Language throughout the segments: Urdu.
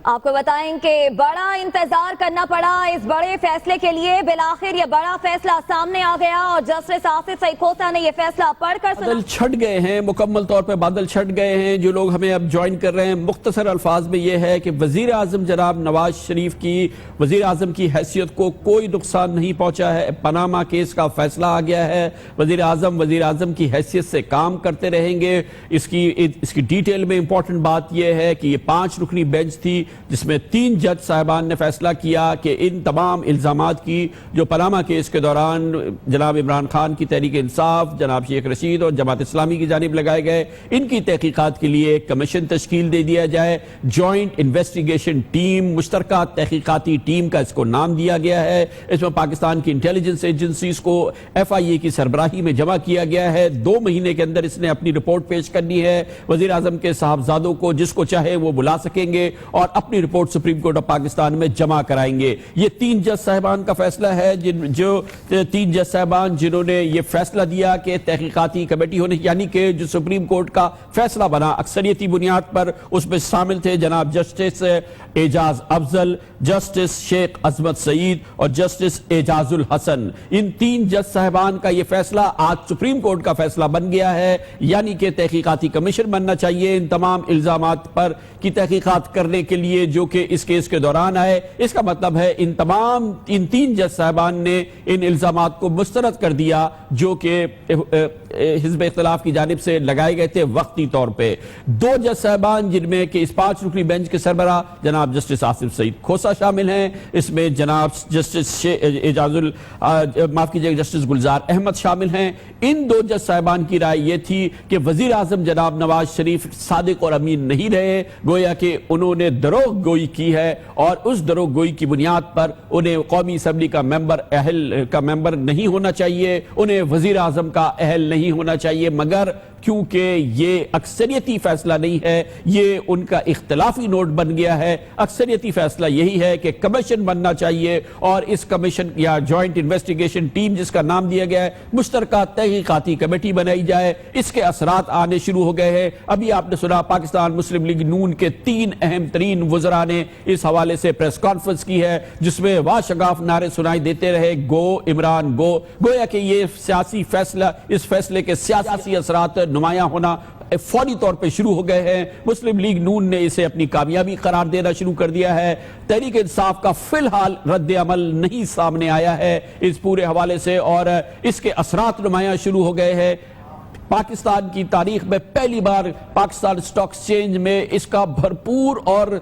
آپ کو بتائیں کہ بڑا انتظار کرنا پڑا اس بڑے فیصلے کے لیے، بالآخر یہ بڑا فیصلہ سامنے آ گیا اور جسٹس آصف سعید کھوسہ نے یہ فیصلہ پڑھ کر سنا۔ بادل چھٹ گئے ہیں، مکمل طور پہ بادل چھٹ گئے ہیں۔ جو لوگ ہمیں اب جوائن کر رہے ہیں، مختصر الفاظ میں یہ ہے کہ وزیر اعظم جناب نواز شریف کی وزیر اعظم کی حیثیت کو کوئی نقصان نہیں پہنچا ہے۔ پاناما کیس کا فیصلہ آ گیا ہے، وزیر اعظم کی حیثیت سے کام کرتے رہیں گے۔ اس کی ڈیٹیل میں امپورٹنٹ بات یہ ہے کہ یہ 5 رکنی بینچ تھی جس میں 3 جج صاحبان نے فیصلہ کیا کہ ان تمام الزامات کی جو پاناما کیس کے دوران جناب عمران خان کی تحریک انصاف، جناب شیخ رشید اور جماعت اسلامی کی جانب لگائے گئے، ان کی تحقیقات کے لیے ایک کمیشن تشکیل دے دیا جائے۔ جوائنٹ انویسٹیگیشن ٹیم، مشترکہ تحقیقاتی ٹیم کا اس کو نام دیا گیا ہے۔ اس میں پاکستان کی انٹیلیجنس ایجنسیز کو FIA کی سربراہی میں جمع کیا گیا ہے۔ 2 مہینے کے اندر اس نے اپنی رپورٹ پیش کرنی ہے۔ وزیر اعظم کے صاحبزادوں کو جس کو چاہے وہ بلا سکیں گے اور اپنی report supreme Court of Pakistan میں جمع کرائیں گے۔ یہ 3 جج صاحبان کا فیصلہ ہے، جو 3 جج صاحبان جنہوں نے یہ فیصلہ دیا کہ تحقیقاتی کمیٹی ہونے، یعنی کہ جو سپریم کورٹ کا فیصلہ بنا اکثریتی بنیاد پر، اس میں شامل تھے جناب جسٹس اعجاز افضل، جسٹس شیخ عظمت سعید اور جسٹس اعجاز الحسن۔ ان 3 جج صاحبان کا یہ فیصلہ آج سپریم کورٹ کا فیصلہ بن گیا ہے، یعنی کہ تحقیقاتی کمیشن بننا چاہیے ان تمام الزامات پر کی تحقیقات کرنے کے لیے جو کہ اس کیس کے دوران آئے۔ اس کا مطلب ہے ان 3 جج صاحبان نے ان الزامات کو مسترد کر دیا جو کہ حزب اختلاف کی جانب سے لگائے گئے تھے وقتی طور پہ۔ 2 جج صاحبان جن میں کہ اس 5 رکنی بینچ کے سربراہ جناب جسٹس آصف سعید کھوسہ شامل ہیں، اس میں جناب جسٹس جسٹس گلزار احمد شامل ہیں۔ ان 2 جج صاحبان کی رائے یہ تھی کہ وزیر اعظم جناب نواز شریف صادق اور امین نہیں رہے، گویا کہ انہوں نے دروغ گوئی کی ہے اور اس دروغ گوئی کی بنیاد پر انہیں قومی اسمبلی کا ممبر نہیں ہونا چاہیے، انہیں وزیر اعظم کا اہل نہیں ہونا چاہیے، مگر کیونکہ یہ اکثریتی فیصلہ نہیں ہے، یہ ان کا اختلافی نوٹ بن گیا ہے۔ اکثریتی فیصلہ یہی ہے کہ کمیشن بننا چاہیے اور اس کمیشن یا جوائنٹ انویسٹیگیشن ٹیم جس کا نام دیا گیا ہے مشترکہ تحقیقاتی کمیٹی بنائی جائے۔ اس کے اثرات آنے شروع ہو گئے ہیں۔ ابھی آپ نے سنا پاکستان مسلم لیگ نون کے 3 اہم ترین وزراء نے اس حوالے سے پریس کانفرنس کی ہے جس میں واشگاف نعرے سنائی دیتے رہے، گو عمران گو، گویا کہ یہ سیاسی فیصلہ، اس فیصلے کے سیاسی اثرات نمایاں ہونا فوری طور پہ شروع ہو گئے ہیں۔ مسلم لیگ نون نے اسے اپنی کامیابی قرار دینا شروع کر دیا ہے۔ تحریک انصاف کا فی الحال رد عمل نہیں سامنے آیا ہے اس پورے حوالے سے اور اس کے اثرات نمایاں شروع ہو گئے ہیں۔ پاکستان کی تاریخ میں پہلی بار پاکستان اسٹاک ایکسچینج میں اس کا بھرپور اور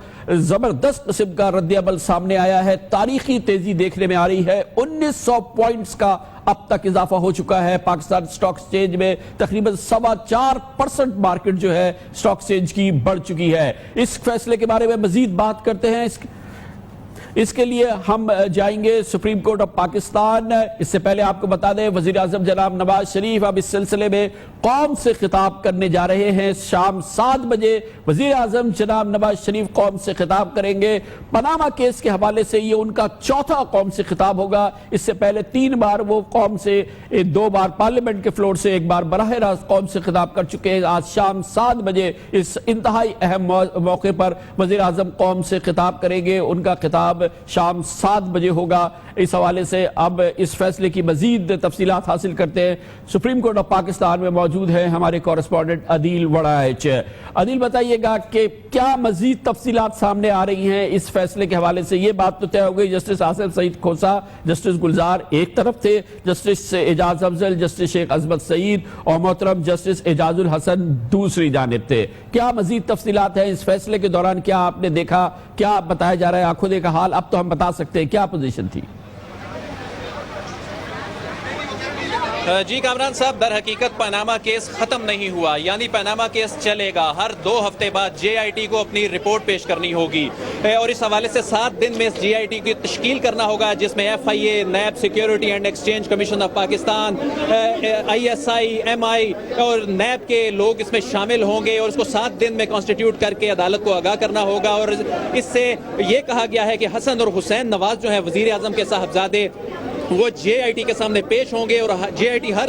زبردست قسم کا رد عمل سامنے آیا ہے۔ تاریخی تیزی دیکھنے میں آ رہی ہے۔ 1900 پوائنٹس کا اب تک اضافہ ہو چکا ہے پاکستان اسٹاک ایکسچینج میں، تقریباً 4.25% مارکیٹ جو ہے اسٹاک ایکسچینج کی بڑھ چکی ہے۔ اس فیصلے کے بارے میں مزید بات کرتے ہیں۔ اس کے لیے ہم جائیں گے سپریم کورٹ آف پاکستان۔ اس سے پہلے آپ کو بتا دیں وزیر اعظم جناب نواز شریف اب اس سلسلے میں قوم سے خطاب کرنے جا رہے ہیں۔ شام 7 بجے وزیر اعظم جناب نواز شریف قوم سے خطاب کریں گے۔ پاناما کیس کے حوالے سے یہ ان کا 4تھا قوم سے خطاب ہوگا۔ اس سے پہلے 3 بار وہ قوم سے 2 بار پارلیمنٹ کے فلور سے، 1 بار براہ راست قوم سے خطاب کر چکے ہیں۔ آج شام 7 بجے اس انتہائی اہم موقع پر وزیر اعظم قوم سے خطاب کریں گے۔ ان کا خطاب شام 7 بجے ہوگا۔ اس حوالے سے اب اس فیصلے کی مزید تفصیلات حاصل کرتے ہیں۔ سپریم کورٹ آف پاکستان میں موجود ہیں ہمارے کورسپونڈنٹ عدیل وڑائچ۔ عدیل بتائیے گا کہ کیا مزید تفصیلات سامنے آ رہی ہیں اس فیصلے کے حوالے سے؟ یہ بات تو طے ہو گئی جسٹس آصف سعید کھوسہ، جسٹس گلزار ایک طرف تھے، جسٹس اعجاز افضل، جسٹس شیخ عظمت سعید اور محترم جسٹس اعجاز الحسن دوسری جانب تھے۔ کیا مزید تفصیلات ہیں اس فیصلے کے دوران؟ کیا آپ نے دیکھا؟ کیا بتایا جا رہا ہے؟ آنکھوں دیکھا حال اب تو ہم بتا سکتے ہیں، کیا پوزیشن تھی؟ جی کامران صاحب، در حقیقت پاناما کیس ختم نہیں ہوا، یعنی پاناما کیس چلے گا۔ ہر 2 ہفتے بعد JIT کو اپنی رپورٹ پیش کرنی ہوگی اور اس حوالے سے 7 دن میں اس JIT کی تشکیل کرنا ہوگا جس میں FIA، NAB, security and exchange commission of Pakistan, ISI، MI اور نیب کے لوگ اس میں شامل ہوں گے اور اس کو 7 دن میں کانسٹیٹیوٹ کر کے عدالت کو آگاہ کرنا ہوگا۔ اور اس سے یہ کہا گیا ہے کہ حسن اور حسین نواز جو ہے وزیر اعظم کے صاحبزادے، وہ JIT کے سامنے پیش ہوں گے اور JIT ہر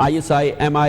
ISI MI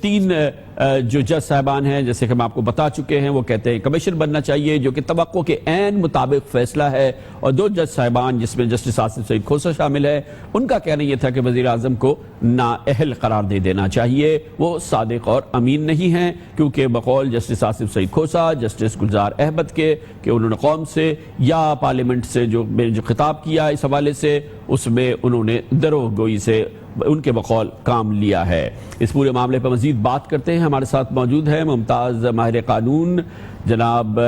3 جو جج صاحبان ہیں جیسے کہ ہم آپ کو بتا چکے ہیں وہ کہتے ہیں کمیشن بننا چاہیے جو کہ توقع کے عین مطابق فیصلہ ہے، اور 2 جج صاحبان جس میں جسٹس آصف سعید کھوسہ شامل ہے ان کا کہنا یہ تھا کہ وزیر اعظم کو نااہل قرار دے دینا چاہیے، وہ صادق اور امین نہیں ہیں، کیونکہ بقول جسٹس آصف سعید کھوسہ جسٹس گلزار احمد کے کہ انہوں نے قوم سے یا پارلیمنٹ سے جو خطاب کیا اس حوالے سے اس میں انہوں نے دروغ گوئی سے ان کے بقول کام لیا ہے۔ اس پورے معاملے پر مزید بات کرتے ہیں، ہمارے ساتھ موجود ہیں ممتاز ماہر قانون جناب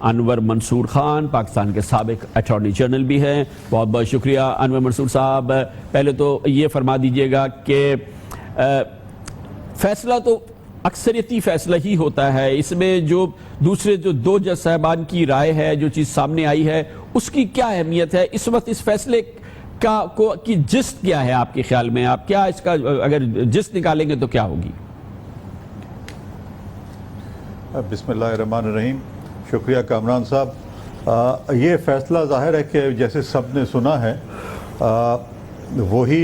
انور منصور خان، پاکستان کے سابق اٹارنی جنرل بھی ہیں۔ بہت بہت شکریہ انور منصور صاحب۔ پہلے تو یہ فرما دیجئے گا کہ فیصلہ تو اکثریتی فیصلہ ہی ہوتا ہے، اس میں جو دوسرے جو 2 جج صاحبان کی رائے ہے جو چیز سامنے آئی ہے اس کی کیا اہمیت ہے اس وقت؟ اس فیصلے کی جست کیا ہے آپ کے خیال میں؟ آپ کیا اس کا اگر جست نکالیں گے تو کیا ہوگی؟ بسم اللہ الرحمن الرحیم۔ شکریہ کامران صاحب۔ یہ فیصلہ ظاہر ہے کہ جیسے سب نے سنا ہے وہی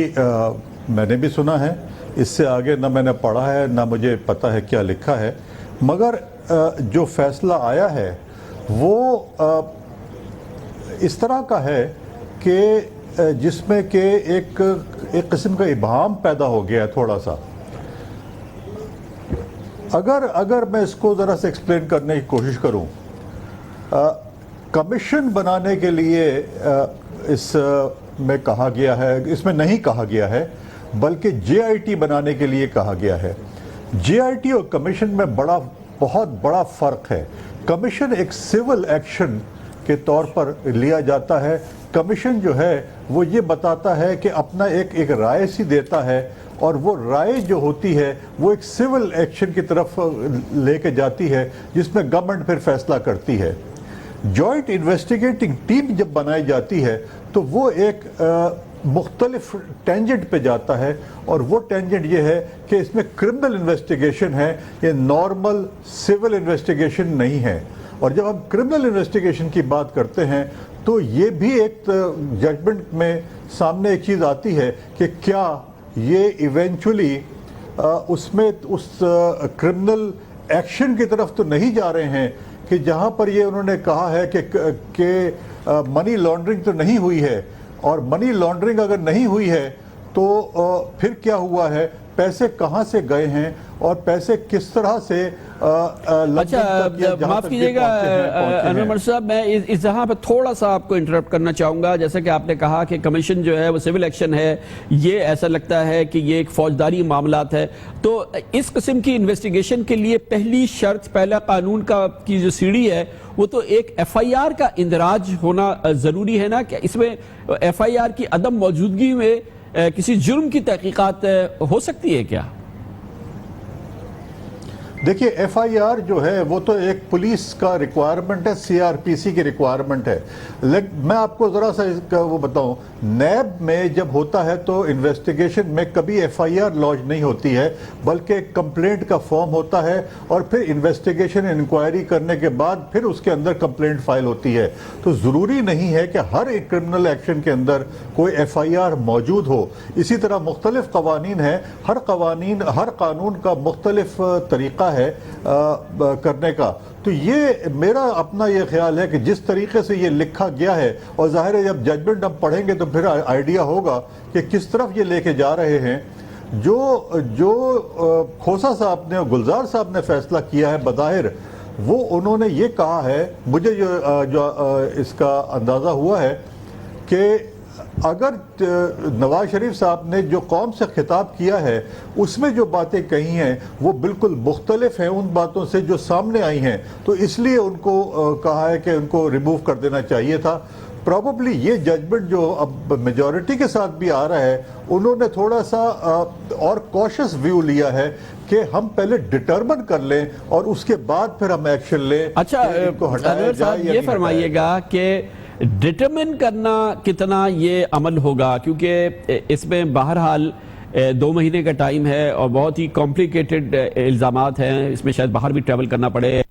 میں نے بھی سنا ہے، اس سے آگے نہ میں نے پڑھا ہے نہ مجھے پتہ ہے کیا لکھا ہے، مگر جو فیصلہ آیا ہے وہ اس طرح کا ہے کہ جس میں کہ ایک قسم کا ابہام پیدا ہو گیا ہے تھوڑا سا۔ اگر میں اس کو ذرا سے ایکسپلین کرنے کی کوشش کروں، کمیشن بنانے کے لیے اس میں کہا گیا ہے، اس میں نہیں کہا گیا ہے بلکہ جے آئی ٹی بنانے کے لیے کہا گیا ہے۔ جے آئی ٹی اور کمیشن میں بہت بڑا فرق ہے۔ کمیشن ایک سول ایکشن کے طور پر لیا جاتا ہے۔ کمیشن جو ہے وہ یہ بتاتا ہے کہ اپنا ایک رائے سی دیتا ہے، اور وہ رائے جو ہوتی ہے وہ ایک سول ایکشن کی طرف لے کے جاتی ہے جس میں گورنمنٹ پھر فیصلہ کرتی ہے۔ جوائنٹ انویسٹیگیٹنگ ٹیم جب بنائی جاتی ہے تو وہ ایک مختلف ٹینجنٹ پہ جاتا ہے، اور وہ ٹینجنٹ یہ ہے کہ اس میں کرمنل انویسٹیگیشن ہے، یہ نارمل سول انویسٹیگیشن نہیں ہے۔ اور جب ہم کرمنل انویسٹیگیشن کی بات کرتے ہیں تو یہ بھی ایک ججمنٹ میں سامنے ایک چیز آتی ہے کہ کیا یہ ایونچولی اس میں اس کرمنل ایکشن کی طرف تو نہیں جا رہے ہیں کہ جہاں پر یہ انہوں نے کہا ہے کہ منی لانڈرنگ تو نہیں ہوئی ہے، اور منی لانڈرنگ اگر نہیں ہوئی ہے تو پھر کیا ہوا ہے، پیسے کہاں سے گئے ہیں اور پیسے کس طرح سے معاف کیجئے گا انور منصور صاحب، میں اس جہاں پہ تھوڑا سا آپ کو انٹرپٹ کرنا چاہوں گا۔ جیسا کہ آپ نے کہا کہ کمیشن جو ہے وہ سول ایکشن ہے، یہ ایسا لگتا ہے کہ یہ ایک فوجداری معاملات ہے، تو اس قسم کی انویسٹیگیشن کے لیے پہلی شرط، پہلا قانون کی جو سیڑھی ہے وہ تو ایک ایف آئی آر کا اندراج ہونا ضروری ہے نا، کہ اس میں ایف آئی آر کی عدم موجودگی میں کسی جرم کی تحقیقات ہو سکتی ہے کیا؟ دیکھیے ایف آئی آر جو ہے وہ تو ایک پولیس کا ریکوائرمنٹ ہے، سی آر پی سی کی ریکوائرمنٹ ہے، لیکن میں آپ کو ذرا سا اس کا وہ بتاؤں، نیب میں جب ہوتا ہے تو انویسٹیگیشن میں کبھی ایف آئی آر لانچ نہیں ہوتی ہے بلکہ کمپلینٹ کا فارم ہوتا ہے، اور پھر انویسٹیگیشن انکوائری کرنے کے بعد پھر اس کے اندر کمپلینٹ فائل ہوتی ہے۔ تو ضروری نہیں ہے کہ ہر ایک کرمنل ایکشن کے اندر کوئی ایف آئی آر موجود ہو۔ اسی طرح مختلف قوانین ہیں، ہر قانون کا مختلف طریقہ ہے کرنے کا۔ تو یہ میرا اپنا یہ خیال ہے کہ جس طریقے سے یہ لکھا گیا ہے، اور ظاہر ہے جب ججمنٹ ہم پڑھیں گے تو پھر آئیڈیا ہوگا کہ کس طرف یہ لے کے جا رہے ہیں۔ جو کھوسہ صاحب نے اور گلزار صاحب نے فیصلہ کیا ہے بظاہر، وہ انہوں نے یہ کہا ہے، مجھے جو اس کا اندازہ ہوا ہے کہ اگر نواز شریف صاحب نے جو قوم سے خطاب کیا ہے اس میں جو باتیں کہی ہیں وہ بالکل مختلف ہیں ان باتوں سے جو سامنے آئی ہیں، تو اس لیے ان کو کہا ہے کہ ان کو ریموو کر دینا چاہیے تھا۔ پروبیبلی یہ ججمنٹ جو اب میجورٹی کے ساتھ بھی آ رہا ہے، انہوں نے تھوڑا سا اور کوشش ویو لیا ہے کہ ہم پہلے ڈٹرمن کر لیں اور اس کے بعد پھر ہم ایکشن لیں۔ اچھا انور صاحب یہ فرمائیے گا کہ ڈٹرمن کرنا کتنا یہ عمل ہوگا، کیونکہ اس میں بہرحال 2 مہینے کا ٹائم ہے اور بہت ہی کمپلیکیٹڈ الزامات ہیں، اس میں شاید باہر بھی ٹریول کرنا پڑے،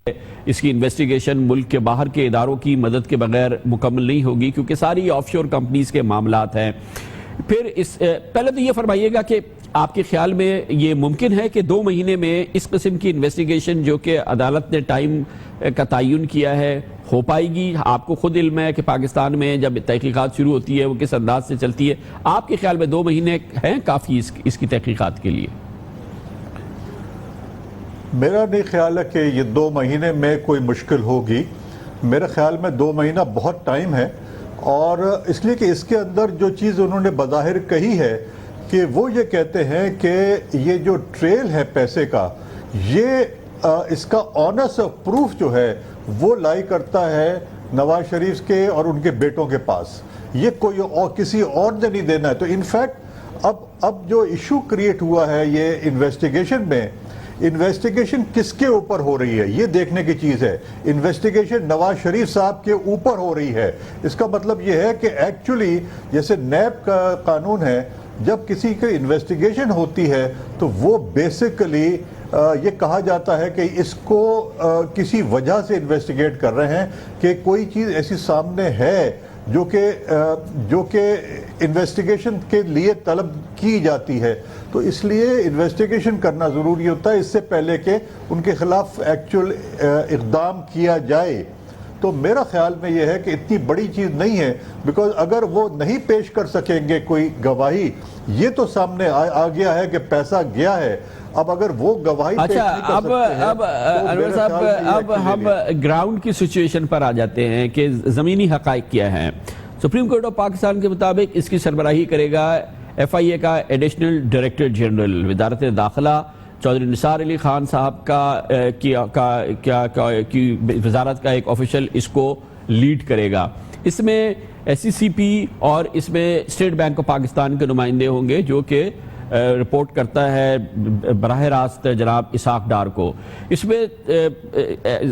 اس کی انویسٹیگیشن ملک کے باہر کے اداروں کی مدد کے بغیر مکمل نہیں ہوگی کیونکہ ساری آف شور کمپنیز کے معاملات ہیں۔ پھر پہلے تو یہ فرمائیے گا کہ آپ کے خیال میں یہ ممکن ہے کہ 2 مہینے میں اس قسم کی انویسٹیگیشن جو کہ عدالت نے ٹائم کا تعین کیا ہے ہو پائے گی؟ آپ کو خود علم ہے کہ پاکستان میں جب تحقیقات شروع ہوتی ہے وہ کس انداز سے چلتی ہے. آپ کے خیال میں 2 مہینے ہیں کافی اس کی تحقیقات کے لیے؟ میرا نہیں خیال ہے کہ یہ 2 مہینے میں کوئی مشکل ہوگی. میرے خیال میں 2 مہینہ بہت ٹائم ہے، اور اس لیے کہ اس کے اندر جو چیز انہوں نے بظاہر کہی ہے کہ وہ یہ کہتے ہیں کہ یہ جو ٹریل ہے پیسے کا، یہ اس کا آنرس آف پروف جو ہے وہ لائی کرتا ہے نواز شریف کے اور ان کے بیٹوں کے پاس. یہ کوئی اور کسی اور نے نہیں دینا ہے. تو انفیکٹ اب جو ایشو کریٹ ہوا ہے یہ انویسٹیگیشن میں، انویسٹیگیشن کس کے اوپر ہو رہی ہے یہ دیکھنے کی چیز ہے. انویسٹیگیشن نواز شریف صاحب کے اوپر ہو رہی ہے. اس کا مطلب یہ ہے کہ ایکچولی جیسے نیب کا قانون ہے، جب کسی کی انویسٹیگیشن ہوتی ہے تو وہ بیسیکلی یہ کہا جاتا ہے کہ اس کو کسی وجہ سے انویسٹیگیٹ کر رہے ہیں کہ کوئی چیز ایسی سامنے ہے جو کہ انویسٹیگیشن کے لیے طلب کی جاتی ہے. تو اس لیے انویسٹیگیشن کرنا ضروری ہوتا ہے اس سے پہلے کہ ان کے خلاف ایکچول اقدام کیا جائے. تو میرا خیال میں یہ ہے کہ اتنی بڑی چیز نہیں ہے، بیکاز اگر وہ نہیں پیش کر سکیں گے کوئی گواہی، یہ تو سامنے آ گیا ہے کہ پیسہ گیا ہے. اب اگر وہ گواہی پیش نہیں کر سکتے ہیں اب انور صاحب اب ہم گراؤنڈ کی سچویشن پر آ جاتے ہیں کہ زمینی حقائق کیا ہیں. سپریم کورٹ آف پاکستان کے مطابق اس کی سربراہی کرے گا FIA کا ایڈیشنل ڈائریکٹر جنرل. وزارت داخلہ چودھری نثار علی خان صاحب کی وزارت کا ایک آفیشل اس کو لیڈ کرے گا. اس میں SCCP اور اس میں اسٹیٹ بینک آف پاکستان کے نمائندے ہوں گے جو کہ رپورٹ کرتا ہے براہ راست جناب اسحاق ڈار کو. اس میں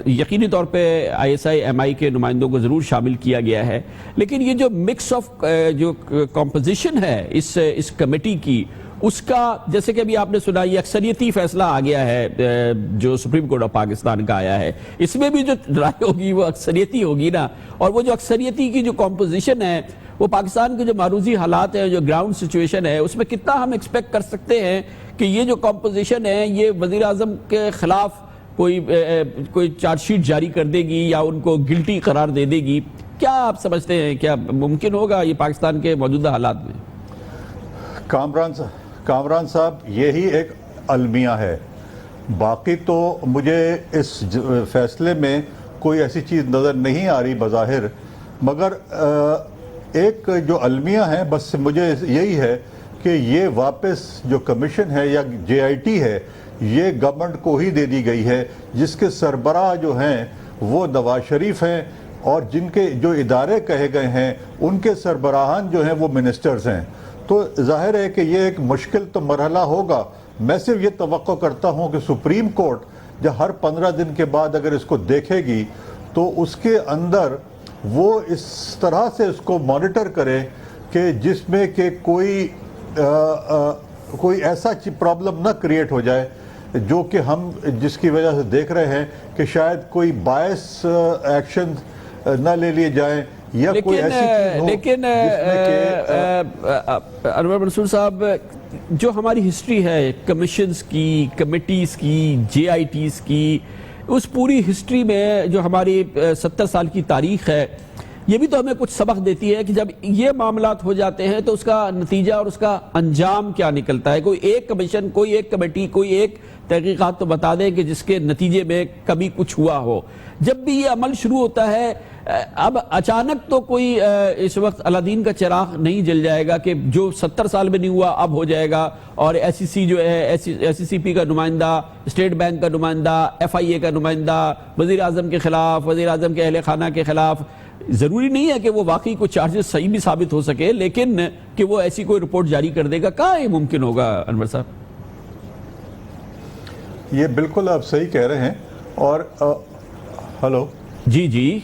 یقینی طور پہ ISI MI کے نمائندوں کو ضرور شامل کیا گیا ہے، لیکن یہ جو مکس آف جو کمپوزیشن ہے اس کمیٹی کی، اس کا جیسے کہ ابھی آپ نے سنا یہ اکثریتی فیصلہ آ گیا ہے جو سپریم کورٹ آف پاکستان کا آیا ہے. اس میں بھی جو رائے ہوگی وہ اکثریتی ہوگی نا، اور وہ جو اکثریتی کی جو کمپوزیشن ہے وہ پاکستان کے جو معروضی حالات ہیں، جو گراؤنڈ سچویشن ہے، اس میں کتنا ہم ایکسپیکٹ کر سکتے ہیں کہ یہ جو کمپوزیشن ہے یہ وزیر اعظم کے خلاف کوئی چارج شیٹ جاری کر دے گی یا ان کو گلٹی قرار دے دے گی؟ کیا آپ سمجھتے ہیں کیا ممکن ہوگا یہ پاکستان کے موجودہ حالات میں؟ کامران صاحب یہی ایک المیہ ہے. باقی تو مجھے اس فیصلے میں کوئی ایسی چیز نظر نہیں آ رہی بظاہر، مگر ایک جو المیہ ہے بس مجھے یہی ہے کہ یہ واپس جو کمیشن ہے یا JIT ہے یہ گورنمنٹ کو ہی دے دی گئی ہے، جس کے سربراہ جو ہیں وہ نواز شریف ہیں، اور جن کے جو ادارے کہے گئے ہیں ان کے سربراہان جو ہیں وہ منسٹرز ہیں. تو ظاہر ہے کہ یہ ایک مشکل تو مرحلہ ہوگا. میں صرف یہ توقع کرتا ہوں کہ سپریم کورٹ جب ہر 15 دن کے بعد اگر اس کو دیکھے گی تو اس کے اندر وہ اس طرح سے اس کو مانیٹر کرے کہ جس میں کہ کوئی ایسا پرابلم نہ کریٹ ہو جائے جو کہ ہم جس کی وجہ سے دیکھ رہے ہیں کہ شاید کوئی باعث ایکشن نہ لے لیے جائیں یا کوئی ایسی چیز ہو. لیکن انور منصور صاحب، جو ہماری ہسٹری ہے کمیشنز کی، کمیٹیز کی، JITs کی، اس پوری ہسٹری میں جو ہماری 70 سال کی تاریخ ہے، یہ بھی تو ہمیں کچھ سبق دیتی ہے کہ جب یہ معاملات ہو جاتے ہیں تو اس کا نتیجہ اور اس کا انجام کیا نکلتا ہے. کوئی ایک کمیشن، کوئی ایک کمیٹی، کوئی ایک تحقیقات تو بتا دیں کہ جس کے نتیجے میں کبھی کچھ ہوا ہو. جب بھی یہ عمل شروع ہوتا ہے، اب اچانک تو کوئی اس وقت الادین کا چراغ نہیں جل جائے گا کہ جو 70 سال میں نہیں ہوا اب ہو جائے گا. اور SCC جو ہے، SCCP کا نمائندہ، اسٹیٹ بینک کا نمائندہ، FIA کا نمائندہ وزیر اعظم کے خلاف، وزیر اعظم کے اہل خانہ کے خلاف، ضروری نہیں ہے کہ وہ واقعی کوئی چارجز صحیح بھی ثابت ہو سکے، لیکن کہ وہ ایسی کوئی رپورٹ جاری کر دے گا. کہاں یہ ممکن ہوگا انور صاحب؟ یہ بالکل آپ صحیح کہہ رہے ہیں. اور ہلو جی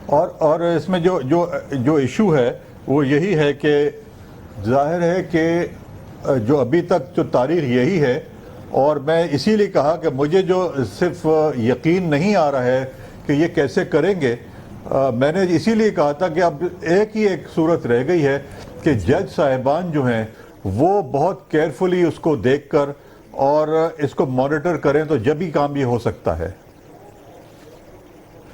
اور اس میں جو ایشو ہے وہ یہی ہے کہ ظاہر ہے کہ جو ابھی تک جو تاریخ یہی ہے، اور میں اسی لیے کہا کہ مجھے جو صرف یقین نہیں آ رہا ہے کہ یہ کیسے کریں گے. میں نے اسی لیے کہا تھا کہ اب ایک صورت رہ گئی ہے کہ جج صاحبان جو ہیں وہ بہت کیئرفلی اس کو دیکھ کر اور اس کو مانیٹر کریں تو جب ہی کام یہ ہو سکتا ہے.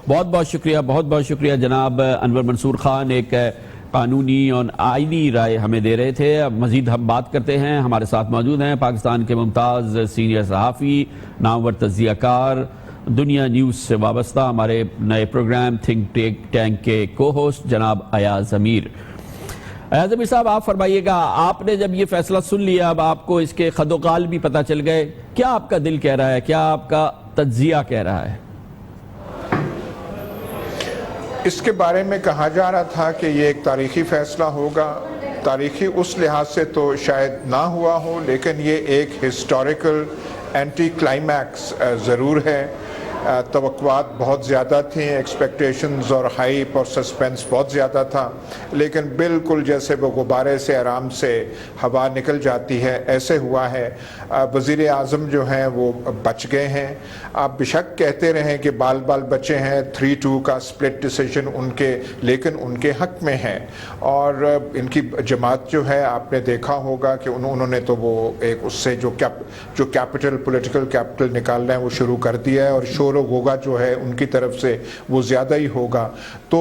بہت بہت شکریہ جناب انور منصور خان، ایک قانونی اور آئینی رائے ہمیں دے رہے تھے. اب مزید ہم بات کرتے ہیں. ہمارے ساتھ موجود ہیں پاکستان کے ممتاز سینئر صحافی، نامور تجزیہ کار، دنیا نیوز سے وابستہ ہمارے نئے پروگرام تھنک ٹینک کے کو ہوسٹ جناب ایاز امیر. ایاز امیر صاحب، آپ فرمائیے گا، آپ نے جب یہ فیصلہ سن لیا، اب آپ کو اس کے خد و قال بھی پتہ چل گئے، کیا آپ کا دل کہہ رہا ہے، کیا آپ کا تجزیہ کہہ رہا ہے؟ اس کے بارے میں کہا جا رہا تھا کہ یہ ایک تاریخی فیصلہ ہوگا. تاریخی اس لحاظ سے تو شاید نہ ہوا ہو، لیکن یہ ایک ہسٹوریکل اینٹی کلائمیکس ضرور ہے. توقعات بہت زیادہ تھیں، ایکسپیکٹیشنز اور ہائپ اور سسپینس بہت زیادہ تھا، لیکن بالکل جیسے وہ غبارے سے آرام سے ہوا نکل جاتی ہے ایسے ہوا ہے. وزیر اعظم جو ہیں وہ بچ گئے ہیں. آپ بشک کہتے رہیں کہ بال بچے ہیں، 3-2 کا سپلٹ ڈیسیجن ان کے، لیکن ان کے حق میں ہے. اور ان کی جماعت جو ہے، آپ نے دیکھا ہوگا کہ انہوں نے تو وہ ایک اس سے جو کیپٹل، پولیٹیکل کیپٹل نکالنا ہے وہ شروع کر دیا ہے، اور شور و غوغا جو ہے ان کی طرف سے وہ زیادہ ہی ہوگا. تو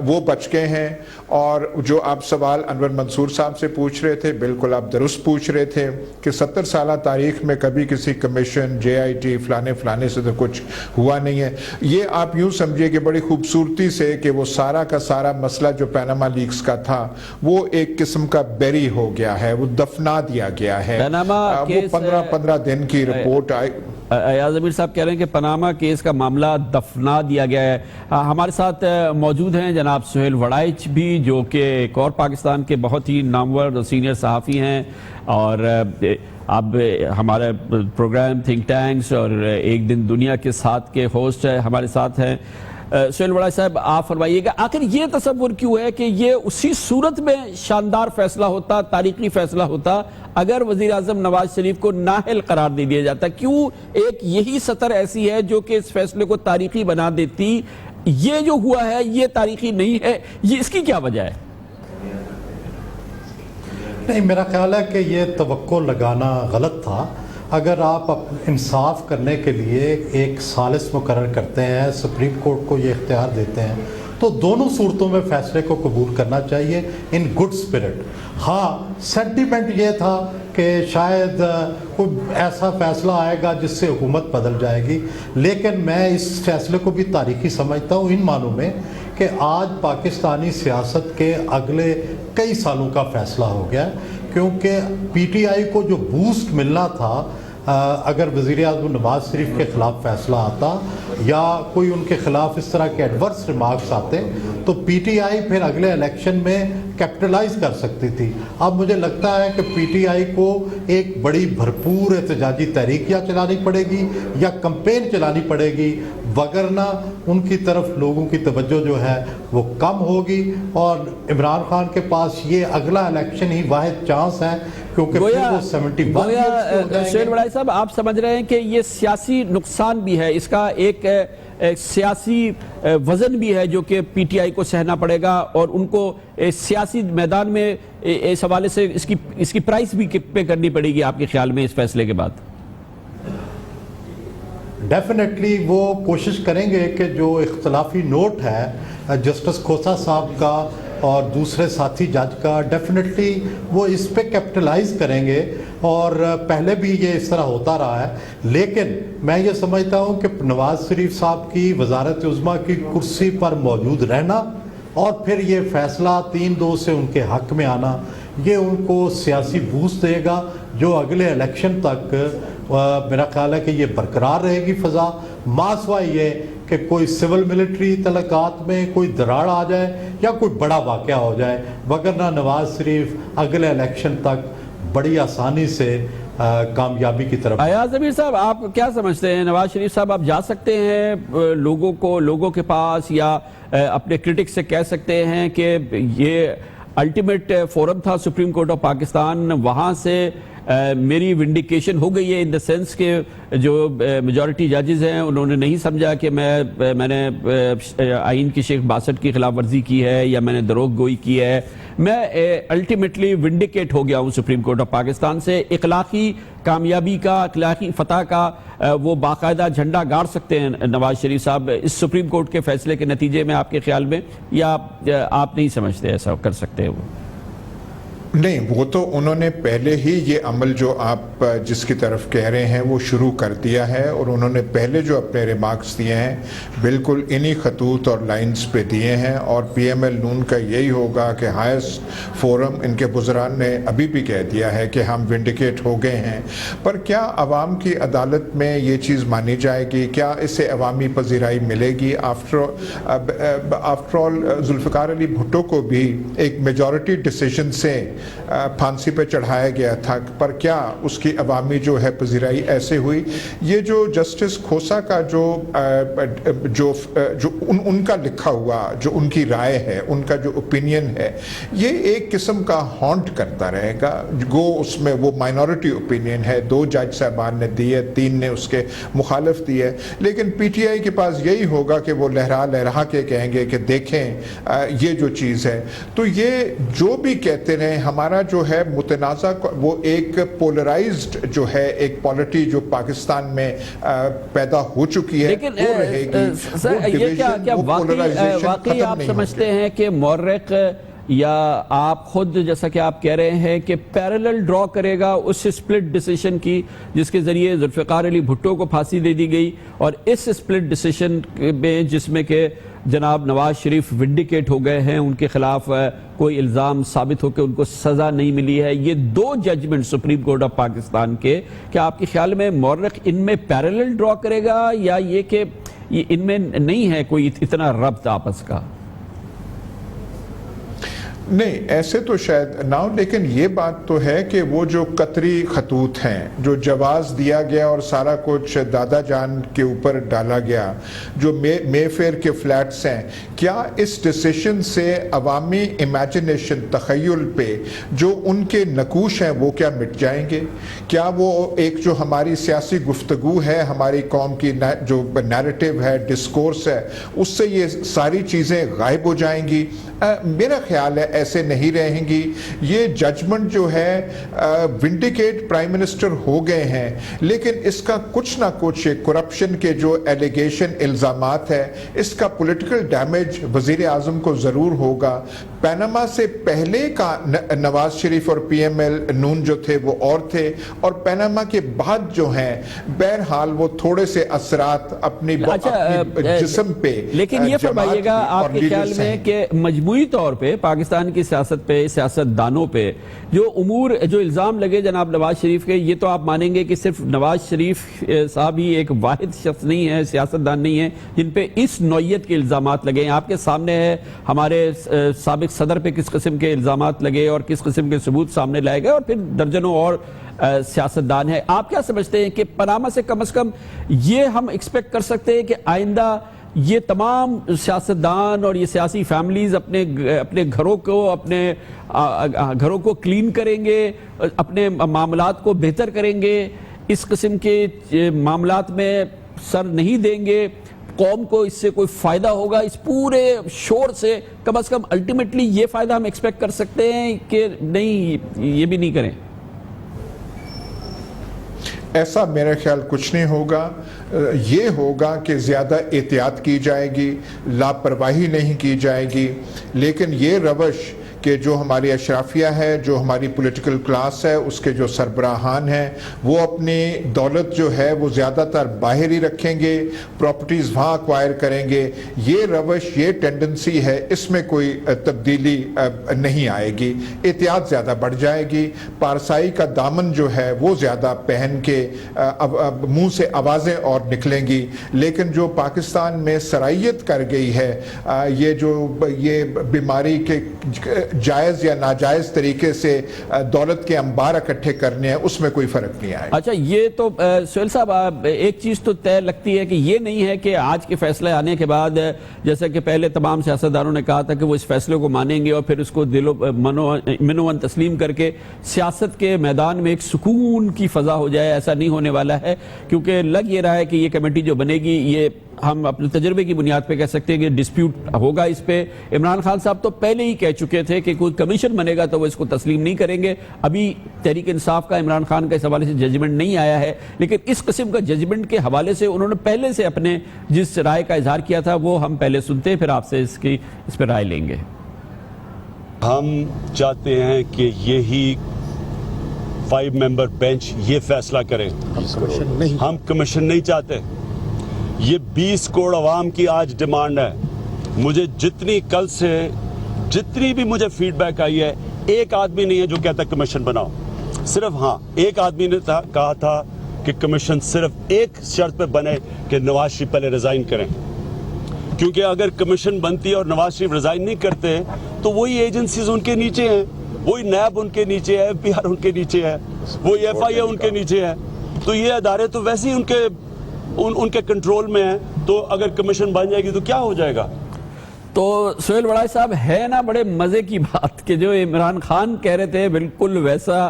وہ بچ گئے ہیں. اور جو آپ سوال انور منصور صاحب سے پوچھ رہے تھے، بالکل آپ درست پوچھ رہے تھے کہ 70 سالہ تاریخ میں کبھی کسی کمیشن، JIT فلانے سے تو کچھ ہوا نہیں ہے. یہ آپ یوں سمجھے کہ بڑی خوبصورتی سے کہ وہ سارا کا سارا مسئلہ جو پیناما لیکس کا تھا وہ ایک قسم کا بیری ہو گیا ہے، وہ دفنا دیا گیا ہے. وہ 15 دن کی رپورٹ آئی. ایاز امیر صاحب کہہ رہے ہیں کہ پاناما کیس کا معاملہ دفنا دیا گیا ہے. ہمارے ساتھ موجود ہیں جناب سہیل وڑائچ بھی، جو کہ ایک اور پاکستان کے بہت ہی نامور اور سینئر صحافی ہیں، اور اب ہمارے پروگرام تھنک ٹینکس اور ایک دن دنیا کے ساتھ کے ہوسٹ ہمارے ساتھ ہیں. سہیل وڑائچ صاحب، آپ فرمائیے گا، آخر یہ تصور کیوں ہے کہ یہ اسی صورت میں شاندار فیصلہ ہوتا، تاریخی فیصلہ ہوتا، اگر وزیر اعظم نواز شریف کو نااہل قرار دے دیا جاتا؟ کیوں ایک یہی سطر ایسی ہے جو کہ اس فیصلے کو تاریخی بنا دیتی؟ یہ جو ہوا ہے یہ تاریخی نہیں ہے، یہ اس کی کیا وجہ ہے؟ نہیں، میرا خیال ہے کہ یہ توقع لگانا غلط تھا. اگر آپ انصاف کرنے کے لیے ایک ثالث مقرر کرتے ہیں، سپریم کورٹ کو یہ اختیار دیتے ہیں، تو دونوں صورتوں میں فیصلے کو قبول کرنا چاہیے ان گڈ سپرٹ. ہاں، سینٹیمنٹ یہ تھا کہ شاید کوئی ایسا فیصلہ آئے گا جس سے حکومت بدل جائے گی، لیکن میں اس فیصلے کو بھی تاریخی سمجھتا ہوں ان معنوں میں کہ آج پاکستانی سیاست کے اگلے کئی سالوں کا فیصلہ ہو گیا، کیونکہ PTI کو جو بوسٹ ملنا تھا اگر وزیر اعظم نواز شریف کے خلاف فیصلہ آتا یا کوئی ان کے خلاف اس طرح کے ایڈورس ریمارکس آتے تو PTI پھر اگلے الیکشن میں کیپٹلائز کر سکتی تھی. اب مجھے لگتا ہے کہ PTI کو ایک بڑی بھرپور احتجاجی تحریک یا چلانی پڑے گی یا کمپین چلانی پڑے گی، وگرنہ ان کی طرف لوگوں کی توجہ جو ہے وہ کم ہوگی، اور عمران خان کے پاس یہ اگلا الیکشن ہی واحد چانس ہے، کیونکہ پھر وہ 71 سہیل وڑائچ صاحب، آپ سمجھ رہے ہیں کہ یہ سیاسی نقصان بھی ہے، اس کا ایک سیاسی وزن بھی ہے جو کہ PTI کو سہنا پڑے گا، اور ان کو سیاسی میدان میں اس حوالے سے اس کی پرائس بھی پے کرنی پڑے گی آپ کے خیال میں اس فیصلے کے بعد؟ ڈیفینیٹلی وہ کوشش کریں گے کہ جو اختلافی نوٹ ہے جسٹس کھوسا صاحب کا اور دوسرے ساتھی جج کا، ڈیفینیٹلی وہ اس پہ کیپٹلائز کریں گے، اور پہلے بھی یہ اس طرح ہوتا رہا ہے. لیکن میں یہ سمجھتا ہوں کہ نواز شریف صاحب کی وزارت عظمیٰ کی کرسی پر موجود رہنا اور پھر یہ فیصلہ 3-2 سے ان کے حق میں آنا، یہ ان کو سیاسی بوسٹ دے گا جو اگلے الیکشن تک میرا خیال ہے کہ یہ برقرار رہے گی فضا. ماسوائے یہ کہ کوئی سول ملٹری تعلقات میں کوئی دراڑ آ جائے یا کوئی بڑا واقعہ ہو جائے، وگرنہ نواز شریف اگلے الیکشن تک بڑی آسانی سے کامیابی کی طرف. ایاز امیر صاحب، آپ کیا سمجھتے ہیں، نواز شریف صاحب آپ جا سکتے ہیں لوگوں کے پاس یا اپنے کرٹک سے کہہ سکتے ہیں کہ یہ الٹیمیٹ فورم تھا سپریم کورٹ آف پاکستان، وہاں سے میری ونڈیکیشن ہو گئی ہے، ان دا سینس کہ جو میجورٹی ججز ہیں انہوں نے نہیں سمجھا کہ میں نے آئین کی شیخ 62 کی خلاف ورزی کی ہے یا میں نے دروغ گوئی کی ہے، میں الٹیمیٹلی ونڈیکیٹ ہو گیا ہوں سپریم کورٹ آف پاکستان سے. اخلاقی کامیابی کا, اخلاقی فتح کا وہ باقاعدہ جھنڈا گاڑ سکتے ہیں نواز شریف صاحب اس سپریم کورٹ کے فیصلے کے نتیجے میں, آپ کے خیال میں, یا آپ نہیں سمجھتے ایسا کر سکتے وہ؟ نہیں, وہ تو انہوں نے پہلے ہی یہ عمل جو آپ جس کی طرف کہہ رہے ہیں وہ شروع کر دیا ہے, اور انہوں نے پہلے جو اپنے ریمارکس دیے ہیں بالکل انہی خطوط اور لائنز پہ دیے ہیں, اور پی ایم ایل نون کا یہی ہوگا کہ ہائیسٹ فورم ان کے بزرگان نے ابھی بھی کہہ دیا ہے کہ ہم ونڈیکیٹ ہو گئے ہیں. پر کیا عوام کی عدالت میں یہ چیز مانی جائے گی؟ کیا اسے عوامی پذیرائی ملے گی؟ آفٹر آل ذوالفقار علی بھٹو کو بھی ایک میجورٹی ڈیسیژن سے پھانسی پہ چڑھایا گیا تھا, پر کیا اس کی عوامی جو ہے پذیرائی ایسے ہوئی؟ یہ جو جسٹس کھوسا کا جو ان کا لکھا ہوا جو ان کی رائے ہے, ان کا جو اوپینین ہے, یہ ایک قسم کا ہانٹ کرتا رہے گا. گو اس میں وہ مائنورٹی اوپینین ہے, 2 جج صاحبان نے دی ہے, 3 نے اس کے مخالف دی ہے, لیکن پی ٹی آئی کے پاس یہی ہوگا کہ وہ لہرا کے کہیں گے کہ دیکھیں یہ جو چیز ہے. تو یہ جو بھی کہتے رہیں, ہمارا جو ہے متنازع وہ ایک پولرائزڈ جو ہے ایک پالیٹی جو پاکستان میں پیدا ہو چکی ہے, لیکن وہ رہے گی. سر یہ کیا واقعی آپ سمجھتے ہیں کہ مورخ یا آپ خود جیسا کہ آپ کہہ رہے ہیں کہ پیرلل ڈرا کرے گا اس سپلٹ ڈیسیشن کی جس کے ذریعے ذوالفقار علی بھٹو کو پھانسی دے دی گئی, اور اس سپلٹ ڈیسیشن میں جس میں کہ جناب نواز شریف ونڈیکیٹ ہو گئے ہیں, ان کے خلاف کوئی الزام ثابت ہو کے ان کو سزا نہیں ملی ہے, یہ 2 judgment Supreme Court of Pakistan کے, کیا آپ کے خیال میں مورخ ان میں پیرلل ڈرا کرے گا, یا یہ کہ ان میں نہیں ہے کوئی اتنا ربط آپس کا؟ نہیں, ایسے تو شاید نہ ہو, لیکن یہ بات تو ہے کہ وہ جو قطری خطوط ہیں, جو جواز دیا گیا اور سارا کچھ دادا جان کے اوپر ڈالا گیا, جو مے فیئر کے فلیٹس ہیں, کیا اس ڈیسیشن سے عوامی امیجنیشن, تخیل پہ جو ان کے نقوش ہیں وہ کیا مٹ جائیں گے؟ کیا وہ ایک جو ہماری سیاسی گفتگو ہے, ہماری قوم کی جو نیریٹو ہے, ڈسکورس ہے, اس سے یہ ساری چیزیں غائب ہو جائیں گی؟ میرا خیال ہے ایسے نہیں رہیں گی. یہ ججمنٹ جو ہے ونڈیکیٹ پرائم منسٹر ہو گئے ہیں, لیکن اس کا کچھ نہ کچھ کرپشن کے جو ایلیگیشن الزامات ہے, اس کا پولیٹیکل ڈیمیج وزیر اعظم کو ضرور ہوگا. پیناما سے پہلے کا نواز شریف اور پی ایم ایل نون جو تھے وہ اور تھے, اور پیناما کے بعد جو ہیں بہرحال وہ تھوڑے سے اثرات اپنی جسم پہ. لیکن یہ فرمائیے گا آپ کے خیال میں کہ مجموعی طور پہ پاکستان کی سیاست پہ, سیاست دانوں پہ جو امور, جو الزام لگے جناب نواز شریف کے, یہ تو آپ مانیں گے کہ صرف نواز شریف صاحب ہی ایک واحد شخص نہیں ہے, سیاست دان نہیں ہے جن پہ اس نوعیت کے الزامات لگے ہیں. آپ کے سامنے ہے ہمارے سابق صدر پہ کس قسم کے الزامات لگے اور کس قسم کے ثبوت سامنے لائے گئے, اور پھر درجنوں اور سیاستدان ہیں. آپ کیا سمجھتے ہیں کہ پاناما سے کم از کم یہ ہم ایکسپیکٹ کر سکتے ہیں کہ آئندہ یہ تمام سیاستدان اور یہ سیاسی فیملیز اپنے گھروں کو کلین کریں گے, اپنے معاملات کو بہتر کریں گے, اس قسم کے معاملات میں سر نہیں دیں گے, قوم کو اس سے کوئی فائدہ ہوگا اس پورے شور سے؟ کم از کم الٹیمیٹلی یہ فائدہ ہم ایکسپیکٹ کر سکتے ہیں کہ نہیں, یہ بھی نہیں کریں؟ ایسا میرا خیال کچھ نہیں ہوگا. یہ ہوگا کہ زیادہ احتیاط کی جائے گی, لاپرواہی نہیں کی جائے گی, لیکن یہ روش کہ جو ہماری اشرافیہ ہے, جو ہماری پولیٹیکل کلاس ہے, اس کے جو سربراہان ہیں, وہ اپنی دولت جو ہے وہ زیادہ تر باہر ہی رکھیں گے, پراپرٹیز وہاں ایکوائر کریں گے. یہ روش, یہ ٹینڈنسی ہے, اس میں کوئی تبدیلی نہیں آئے گی. احتیاط زیادہ بڑھ جائے گی, پارسائی کا دامن جو ہے وہ زیادہ پہن کے منہ سے آوازیں اور نکلیں گی. لیکن جو پاکستان میں سرائیت کر گئی ہے, یہ بیماری کے جائز یا ناجائز طریقے سے دولت کے انبار اکٹھے کرنے ہیں, اس میں کوئی فرق نہیں آئے. اچھا, یہ تو سہیل صاحب ایک چیز تو طے لگتی ہے کہ یہ نہیں ہے کہ آج کے فیصلے آنے کے بعد, جیسا کہ پہلے تمام سیاستدانوں نے کہا تھا کہ وہ اس فیصلے کو مانیں گے اور پھر اس کو منو تسلیم کر کے سیاست کے میدان میں ایک سکون کی فضا ہو جائے. ایسا نہیں ہونے والا ہے, کیونکہ لگ یہ رہا ہے کہ یہ کمیٹی جو بنے گی, یہ ہم اپنے تجربے کی بنیاد پہ کہہ سکتے ہیں کہ ڈسپیوٹ ہوگا اس پہ. عمران خان صاحب تو پہلے ہی کہہ چکے تھے کہ کوئی کمیشن بنے گا تو وہ اس کو تسلیم نہیں کریں گے. ابھی تحریک انصاف کا عمران خان کا اس حوالے سے ججمنٹ نہیں آیا ہے, لیکن اس قسم کا ججمنٹ کے حوالے سے انہوں نے پہلے سے اپنے جس رائے کا اظہار کیا تھا وہ ہم پہلے سنتے ہیں, پھر آپ سے اس پہ رائے لیں گے. ہم چاہتے ہیں کہ یہی 5 ممبر بینچ یہ فیصلہ کرے, ہم کمیشن نہیں چاہتے. یہ 20 کروڑ عوام کی آج ڈیمانڈ ہے. مجھے کل سے جتنی بھی مجھے فیڈ بیک آئی ہے, ایک آدمی نہیں ہے جو کہتا کمیشن بناؤ. صرف ایک آدمی نے کہا تھا کہ کمیشن صرف ایک شرط پہ بنے کہ نواز شریف پہلے ریزائن کریں, کیونکہ اگر کمیشن بنتی ہے اور نواز شریف ریزائن نہیں کرتے تو وہی ایجنسیز ان کے نیچے ہیں, وہی نیب ان کے نیچے ہے, FBR ان کے نیچے ہے, وہی FIA ان کے نیچے ہے. تو یہ ادارے تو ویسے ہی ان کے کنٹرول میں ہیں, تو اگر کمیشن بن جائے گی تو کیا ہو جائے گا. تو سہیل وڑائی صاحب, ہے نا بڑے مزے کی بات کہ جو عمران خان کہہ رہے تھے بالکل ویسا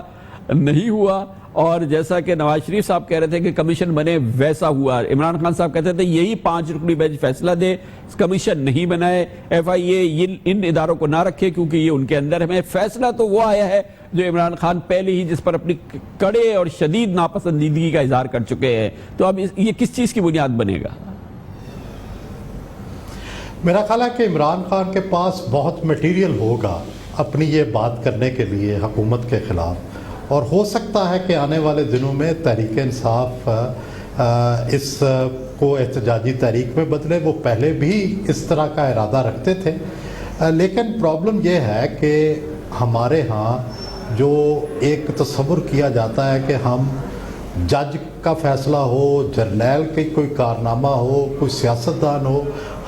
نہیں ہوا, اور جیسا کہ نواز شریف صاحب کہہ رہے تھے کہ کمیشن بنے ویسا ہوا. عمران خان صاحب کہتے تھے یہی 5 رکنی بینچ فیصلہ دے, کمیشن نہیں بنائے, FIA ان اداروں کو نہ رکھے کیونکہ یہ ان کے اندر ہے. فیصلہ تو وہ آیا ہے جو عمران خان پہلے ہی جس پر اپنی کڑے اور شدید ناپسندیدگی کا اظہار کر چکے ہیں. تو اب یہ کس چیز کی بنیاد بنے گا؟ میرا خیال ہے کہ عمران خان کے پاس بہت مٹیریل ہوگا اپنی یہ بات کرنے کے لیے حکومت کے خلاف, اور ہو سکتا ہے کہ آنے والے دنوں میں تحریک انصاف اس کو احتجاجی تحریک میں بدلے. وہ پہلے بھی اس طرح کا ارادہ رکھتے تھے, لیکن پرابلم یہ ہے کہ ہمارے ہاں جو ایک تصور کیا جاتا ہے کہ ہم جج کا فیصلہ ہو, جرنیل کی کوئی کارنامہ ہو, کوئی سیاستدان ہو,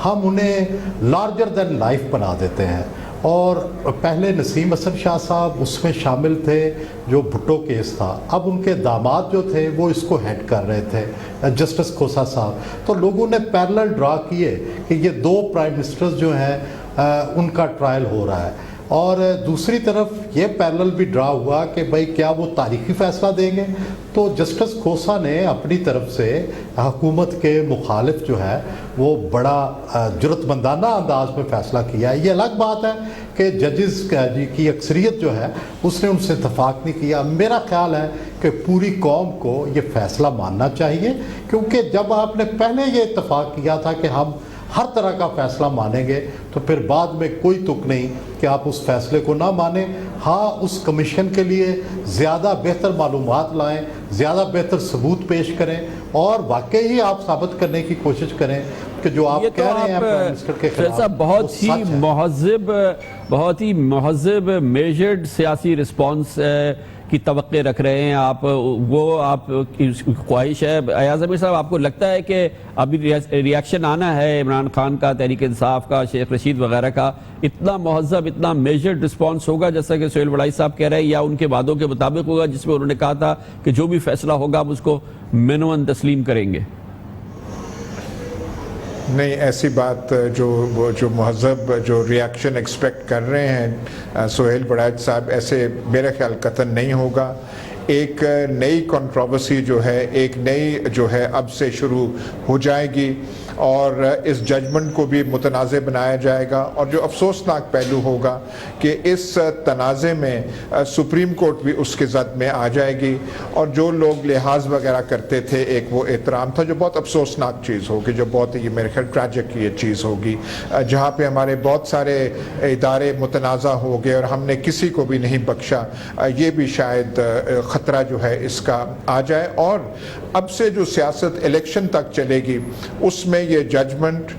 ہم انہیں لارجر دین لائف بنا دیتے ہیں. اور پہلے نسیم حسن شاہ صاحب اس میں شامل تھے جو بھٹو کیس تھا, اب ان کے داماد جو تھے وہ اس کو ہیڈ کر رہے تھے, جسٹس کھوسا صاحب. تو لوگوں نے پیرلل ڈرا کیے کہ یہ 2 پرائم منسٹرز جو ہیں ان کا ٹرائل ہو رہا ہے, اور دوسری طرف یہ پیرلل بھی ڈرا ہوا کہ بھئی کیا وہ تاریخی فیصلہ دیں گے. تو جسٹس کھوسا نے اپنی طرف سے حکومت کے مخالف جو ہے وہ بڑا جرات مندانہ انداز میں فیصلہ کیا ہے. یہ الگ بات ہے کہ ججز کی اکثریت جو ہے اس نے ان سے اتفاق نہیں کیا. میرا خیال ہے کہ پوری قوم کو یہ فیصلہ ماننا چاہیے, کیونکہ جب آپ نے پہلے یہ اتفاق کیا تھا کہ ہم ہر طرح کا فیصلہ مانیں گے, تو پھر بعد میں کوئی تک نہیں کہ آپ اس فیصلے کو نہ مانیں. ہاں, اس کمیشن کے لیے زیادہ بہتر معلومات لائیں, زیادہ بہتر ثبوت پیش کریں, اور واقعی آپ ثابت کرنے کی کوشش کریں کہ جو آپ کہہ رہے ہیں پرائم منسٹر کے خلاف بہت ہی مہذب میجرڈ سیاسی رسپانس کی توقع رکھ رہے ہیں آپ, وہ آپ کی خواہش ہے. ایاز امیر صاحب, آپ کو لگتا ہے کہ ابھی ریاکشن آنا ہے عمران خان کا, تحریک انصاف کا, شیخ رشید وغیرہ کا, اتنا مہذب اتنا میجرڈ رسپانس ہوگا جیسا کہ سہیل وڑائی صاحب کہہ رہے ہیں, یا ان کے وعدوں کے مطابق ہوگا جس میں انہوں نے کہا تھا کہ جو بھی فیصلہ ہوگا ہم اس کو منوان تسلیم کریں گے؟ نہیں, ایسی بات جو مہذب جو ریاکشن ایکسپیکٹ کر رہے ہیں سہیل وڑائی صاحب, ایسے میرا خیال قطعاً نہیں ہوگا. ایک نئی کنٹروورسی جو ہے, ایک نئی جو ہے اب سے شروع ہو جائے گی, اور اس ججمنٹ کو بھی متنازع بنایا جائے گا. اور جو افسوسناک پہلو ہوگا کہ اس تنازع میں سپریم کورٹ بھی اس کے زد میں آ جائے گی, اور جو لوگ لحاظ وغیرہ کرتے تھے ایک وہ احترام تھا, جو بہت افسوسناک چیز ہوگی, جو بہت یہ میرے خیال ٹریجک یہ چیز ہوگی, جہاں پہ ہمارے بہت سارے ادارے متنازع ہو گئے اور ہم نے کسی کو بھی نہیں بخشا. یہ بھی شاید خطرہ جو ہے اس کا آ جائے. اور اب سے جو سیاست الیکشن تک چلے گی اس میں یہ ججمنٹ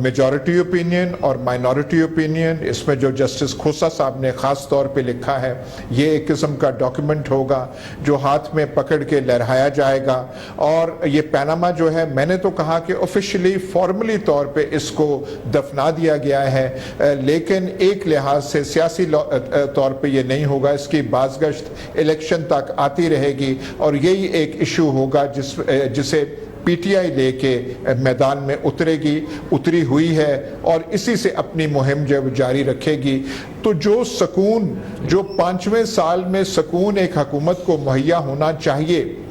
میجورٹی اوپینین اور مائنورٹی اوپینین, اس میں جو جسٹس کھوسا صاحب نے خاص طور پہ لکھا ہے, یہ ایک قسم کا ڈاکیومنٹ ہوگا جو ہاتھ میں پکڑ کے لہرایا جائے گا. اور یہ پیناما جو ہے, میں نے تو کہا کہ آفیشلی فارملی طور پہ اس کو دفنا دیا گیا ہے, لیکن ایک لحاظ سے سیاسی طور پہ یہ نہیں ہوگا. اس کی بازگشت الیکشن تک آتی رہے گی, اور یہی ایک ایشو ہوگا جسے پی ٹی آئی لے کے میدان میں اتری ہوئی ہے, اور اسی سے اپنی مہم جو جاری رکھے گی. تو جو سکون, جو 5ویں سال میں سکون ایک حکومت کو مہیا ہونا چاہیے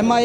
MI,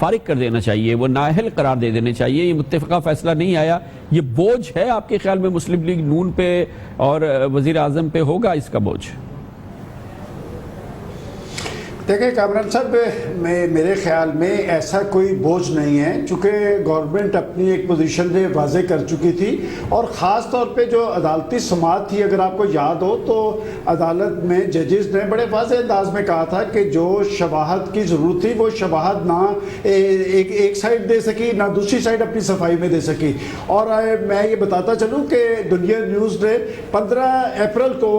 فارغ کر دینا چاہیے، وہ نااہل قرار دے دینے چاہیے. یہ متفقہ فیصلہ نہیں آیا، یہ بوجھ ہے آپ کے خیال میں مسلم لیگ نون پہ اور وزیر اعظم پہ ہوگا اس کا بوجھ؟ دیکھیں کامران صاحب، میرے خیال میں ایسا کوئی بوجھ نہیں ہے، چونکہ گورنمنٹ اپنی ایک پوزیشن سے واضح کر چکی تھی، اور خاص طور پہ جو عدالتی سماعت تھی، اگر آپ کو یاد ہو تو عدالت میں ججز نے بڑے واضح انداز میں کہا تھا کہ جو شواہد کی ضرورت تھی وہ شواہد نہ ایک سائڈ دے سکی نہ دوسری سائڈ اپنی صفائی میں دے سکی. اور میں یہ بتاتا چلوں کہ دنیا نیوز نے 15 اپریل کو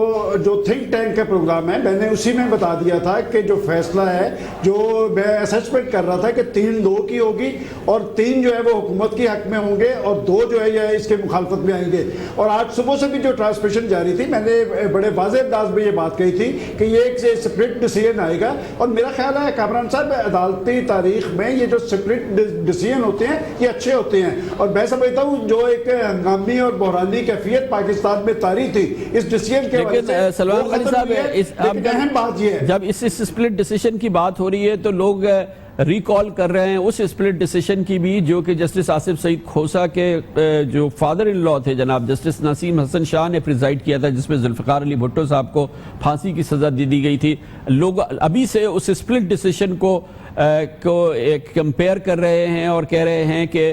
جو تھنک ٹینک کا پروگرام ہے، میں نے اسی میں بتا دیا تھا کہ جو فیصلہ ہے، جو میں اسسمنٹ کر رہا تھا کہ 3-2 کی ہوگی، اور 3 جو ہے وہ حکومت کی حق میں ہوں گے اور 2 جو ہے یہ اس کے مخالفت میں آئیں گے. اور آج صبح سے بھی جو ٹرانسمیشن جاری تھی، میں نے بڑے واضح انداز میں یہ بات کہی تھی کہ یہ ایک سپرٹ ڈیسیژن آئے گا. اور میرا خیال ہے کامران صاحب، عدالتی تاریخ میں یہ جو سپرٹ ڈیسیژن ہوتے ہیں یہ اچھے ہوتے ہیں، اور میں سمجھتا ہوں جو ایک ہنگامی اور بحرانی کیفیت پاکستان میں طاری تھی اس ڈیسیژن کے وجہ سے، سلمان غنی صاحب، اہم بات یہ ہے جب اس سپلٹ ڈیسیشن کی بات ہو رہی ہے تو لوگ ریکال کر رہے ہیں اس سپلٹ ڈیسیشن کی بھی جو کہ جسٹس آصف سعید کھوسا کے جو فادر ان لا تھے جناب جسٹس نسیم حسن شاہ نے پریزائڈ کیا تھا، جس میں ذوالفقار علی بھٹو صاحب کو پھانسی کی سزا دی گئی تھی. لوگ ابھی سے اس سپلٹ ڈیسیشن کو کمپیئر کر رہے ہیں اور کہہ رہے ہیں کہ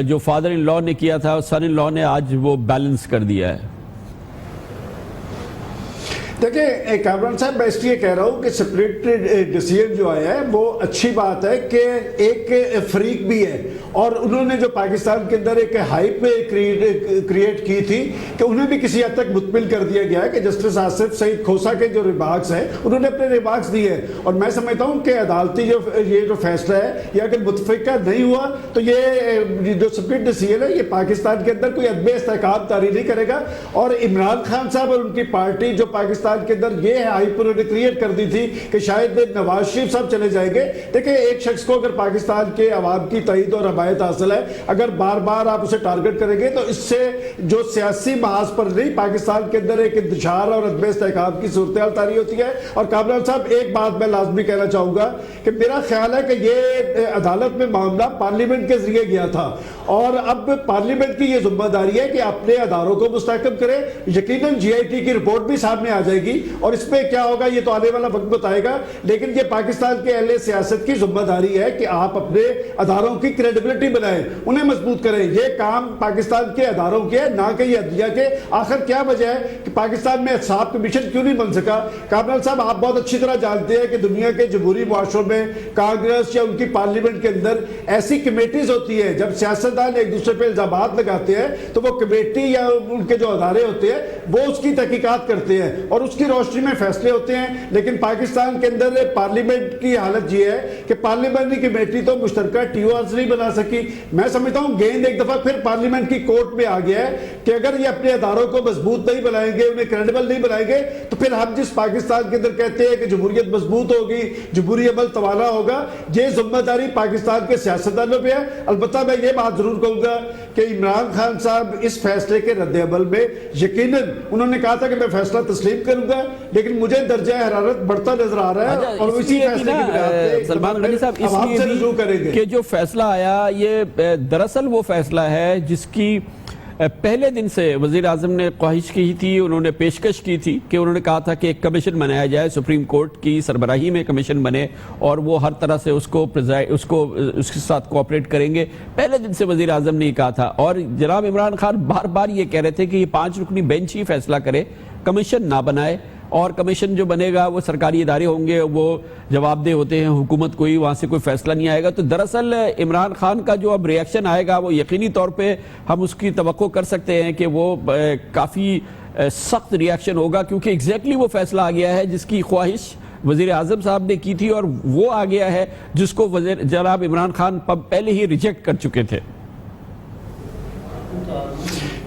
جو فادر ان لا نے کیا تھا سن ان لا نے آج وہ بیلنس کر دیا ہے. دیکھیں کامران صاحب، میں اس لیے کہہ رہا ہوں کہ سپرٹ ڈیسیژن جو آیا ہے وہ اچھی بات ہے کہ ایک فریق بھی ہے، اور انہوں نے جو پاکستان کے اندر ایک ہائپ کریٹ کی تھی کہ انہیں بھی کسی حد تک مطمئن کر دیا گیا ہے کہ جسٹس آصف سعید کھوسا کے جو ریمارکس ہیں انہوں نے اپنے ریمارکس دیے ہیں. اور میں سمجھتا ہوں کہ عدالتی یہ جو فیصلہ ہے یہ اگر متفقہ نہیں ہوا تو یہ جو سپرٹ ڈیسیژن ہے یہ پاکستان کے اندر کوئی عدم استحکام طاری نہیں کرے گا. اور عمران خان صاحب اور ان کی پارٹی جو پاکستان کے اندر یہ ہائپ انہوں نے کریٹ کر دی تھی کہ شاید نواز شریف صاحب چلے جائیں گے. دیکھیں ایک شخص کو اگر پاکستان کے عوام کی تائید اور حمایت حاصل ہے، اگر بار بار آپ اسے ٹارگٹ کریں گے تو اس سے جو سیاسی محاذ پر نہیں پاکستان کے اندر ایک انتشار اور عدم استحکام کی صورتحال طاری ہوتی ہے. اور کامران صاحب ایک بات میں لازمی کہنا چاہوں گا کہ میرا خیال ہے کہ یہ عدالت میں معاملہ پارلیمنٹ کے ذریعے گیا تھا، اور اب پارلیمنٹ کی یہ ذمہ داری ہے کہ اپنے اداروں کو مستحکم کرے. یقیناً جی آئی ٹی کی رپورٹ بھی سامنے آ جائے گی اور اس میں کیا ہوگا یہ تو آنے والا وقت بتائے گا، لیکن یہ پاکستان کے اہل سیاست کی ذمہ داری ہے کہ آپ اپنے اداروں کی کریڈیبلٹی بنائیں، انہیں مضبوط کریں. یہ کام پاکستان کے اداروں کے ہے، نہ کہ یہ عدلیہ کے. آخر کیا وجہ ہے کہ پاکستان میں احتساب کمیشن کیوں نہیں بن سکا؟ کامران صاحب آپ بہت اچھی طرح جانتے ہیں کہ دنیا کے جمہوری معاشروں میں کانگریس یا ان کی پارلیمنٹ کے اندر ایسی کمیٹیز ہوتی ہیں، جب سیاستدان ایک دوسرے پہ الزامات لگاتے ہیں تو وہ کمیٹی یا ان کے جو ادارے ہوتے ہیں وہ اس کی تحقیقات کرتے ہیں اور اس کی روشنی میں فیصلے ہوتے ہیں. لیکن پاکستان کے اندر پارلیمنٹ کی حالت یہ ہے کہ پارلیمنٹری کمیٹی تو مشترکہ ٹی او آرز نہیں بنا سکی. میں سمجھتا ہوں گیند ایک دفعہ پھر پارلیمنٹ کی کورٹ میں آ گیا ہے کہ اگر یہ اپنے اداروں کو مضبوط نہیں بنائیں گے، انہیں کریڈیبل نہیں بنائیں گے، تو پھر ہم جس پاکستان کے اندر کہتے ہیں کہ جمہوریت مضبوط ہوگی، جمہوری عمل توانا ہوگا، یہ ذمہ داری پاکستان کے سیاستدانوں پہ ہے. البتہ میں یہ بات ضرور کہوں گا کہ عمران خان صاحب اس فیصلے کے رد عمل میں یقیناً انہوں نے کہا تھا کہ میں فیصلہ تسلیم کروں گا، لیکن مجھے درجہ حرارت بڑھتا نظر آ رہا ہے اور اسی فیصلے کی بنیاد پہ سلمان غنی صاحب اس لیے بھی کہ جو فیصلہ آیا یہ دراصل وہ فیصلہ ہے جس کی پہلے دن سے وزیر اعظم نے خواہش کی تھی، انہوں نے پیشکش کی تھی کہ انہوں نے کہا تھا کہ ایک کمیشن بنایا جائے، سپریم کورٹ کی سربراہی میں کمیشن بنے اور وہ ہر طرح سے اس کے ساتھ کوآپریٹ کریں گے. پہلے دن سے وزیر اعظم نے کہا تھا اور جناب عمران خان بار بار یہ کہہ رہے تھے کہ یہ 5 رکنی بینچ ہی فیصلہ کرے، کمیشن نہ بنائے. اور کمیشن جو بنے گا وہ سرکاری ادارے ہوں گے، وہ جواب دہ ہوتے ہیں حکومت کوئی، وہاں سے کوئی فیصلہ نہیں آئے گا. تو دراصل عمران خان کا جو اب ریاکشن آئے گا وہ یقینی طور پہ ہم اس کی توقع کر سکتے ہیں کہ وہ کافی سخت ریاکشن ہوگا، کیونکہ ایگزیکٹلی وہ فیصلہ آ گیا ہے جس کی خواہش وزیر اعظم صاحب نے کی تھی اور وہ آ گیا ہے جس کو جناب عمران خان پہلے ہی ریجیکٹ کر چکے تھے.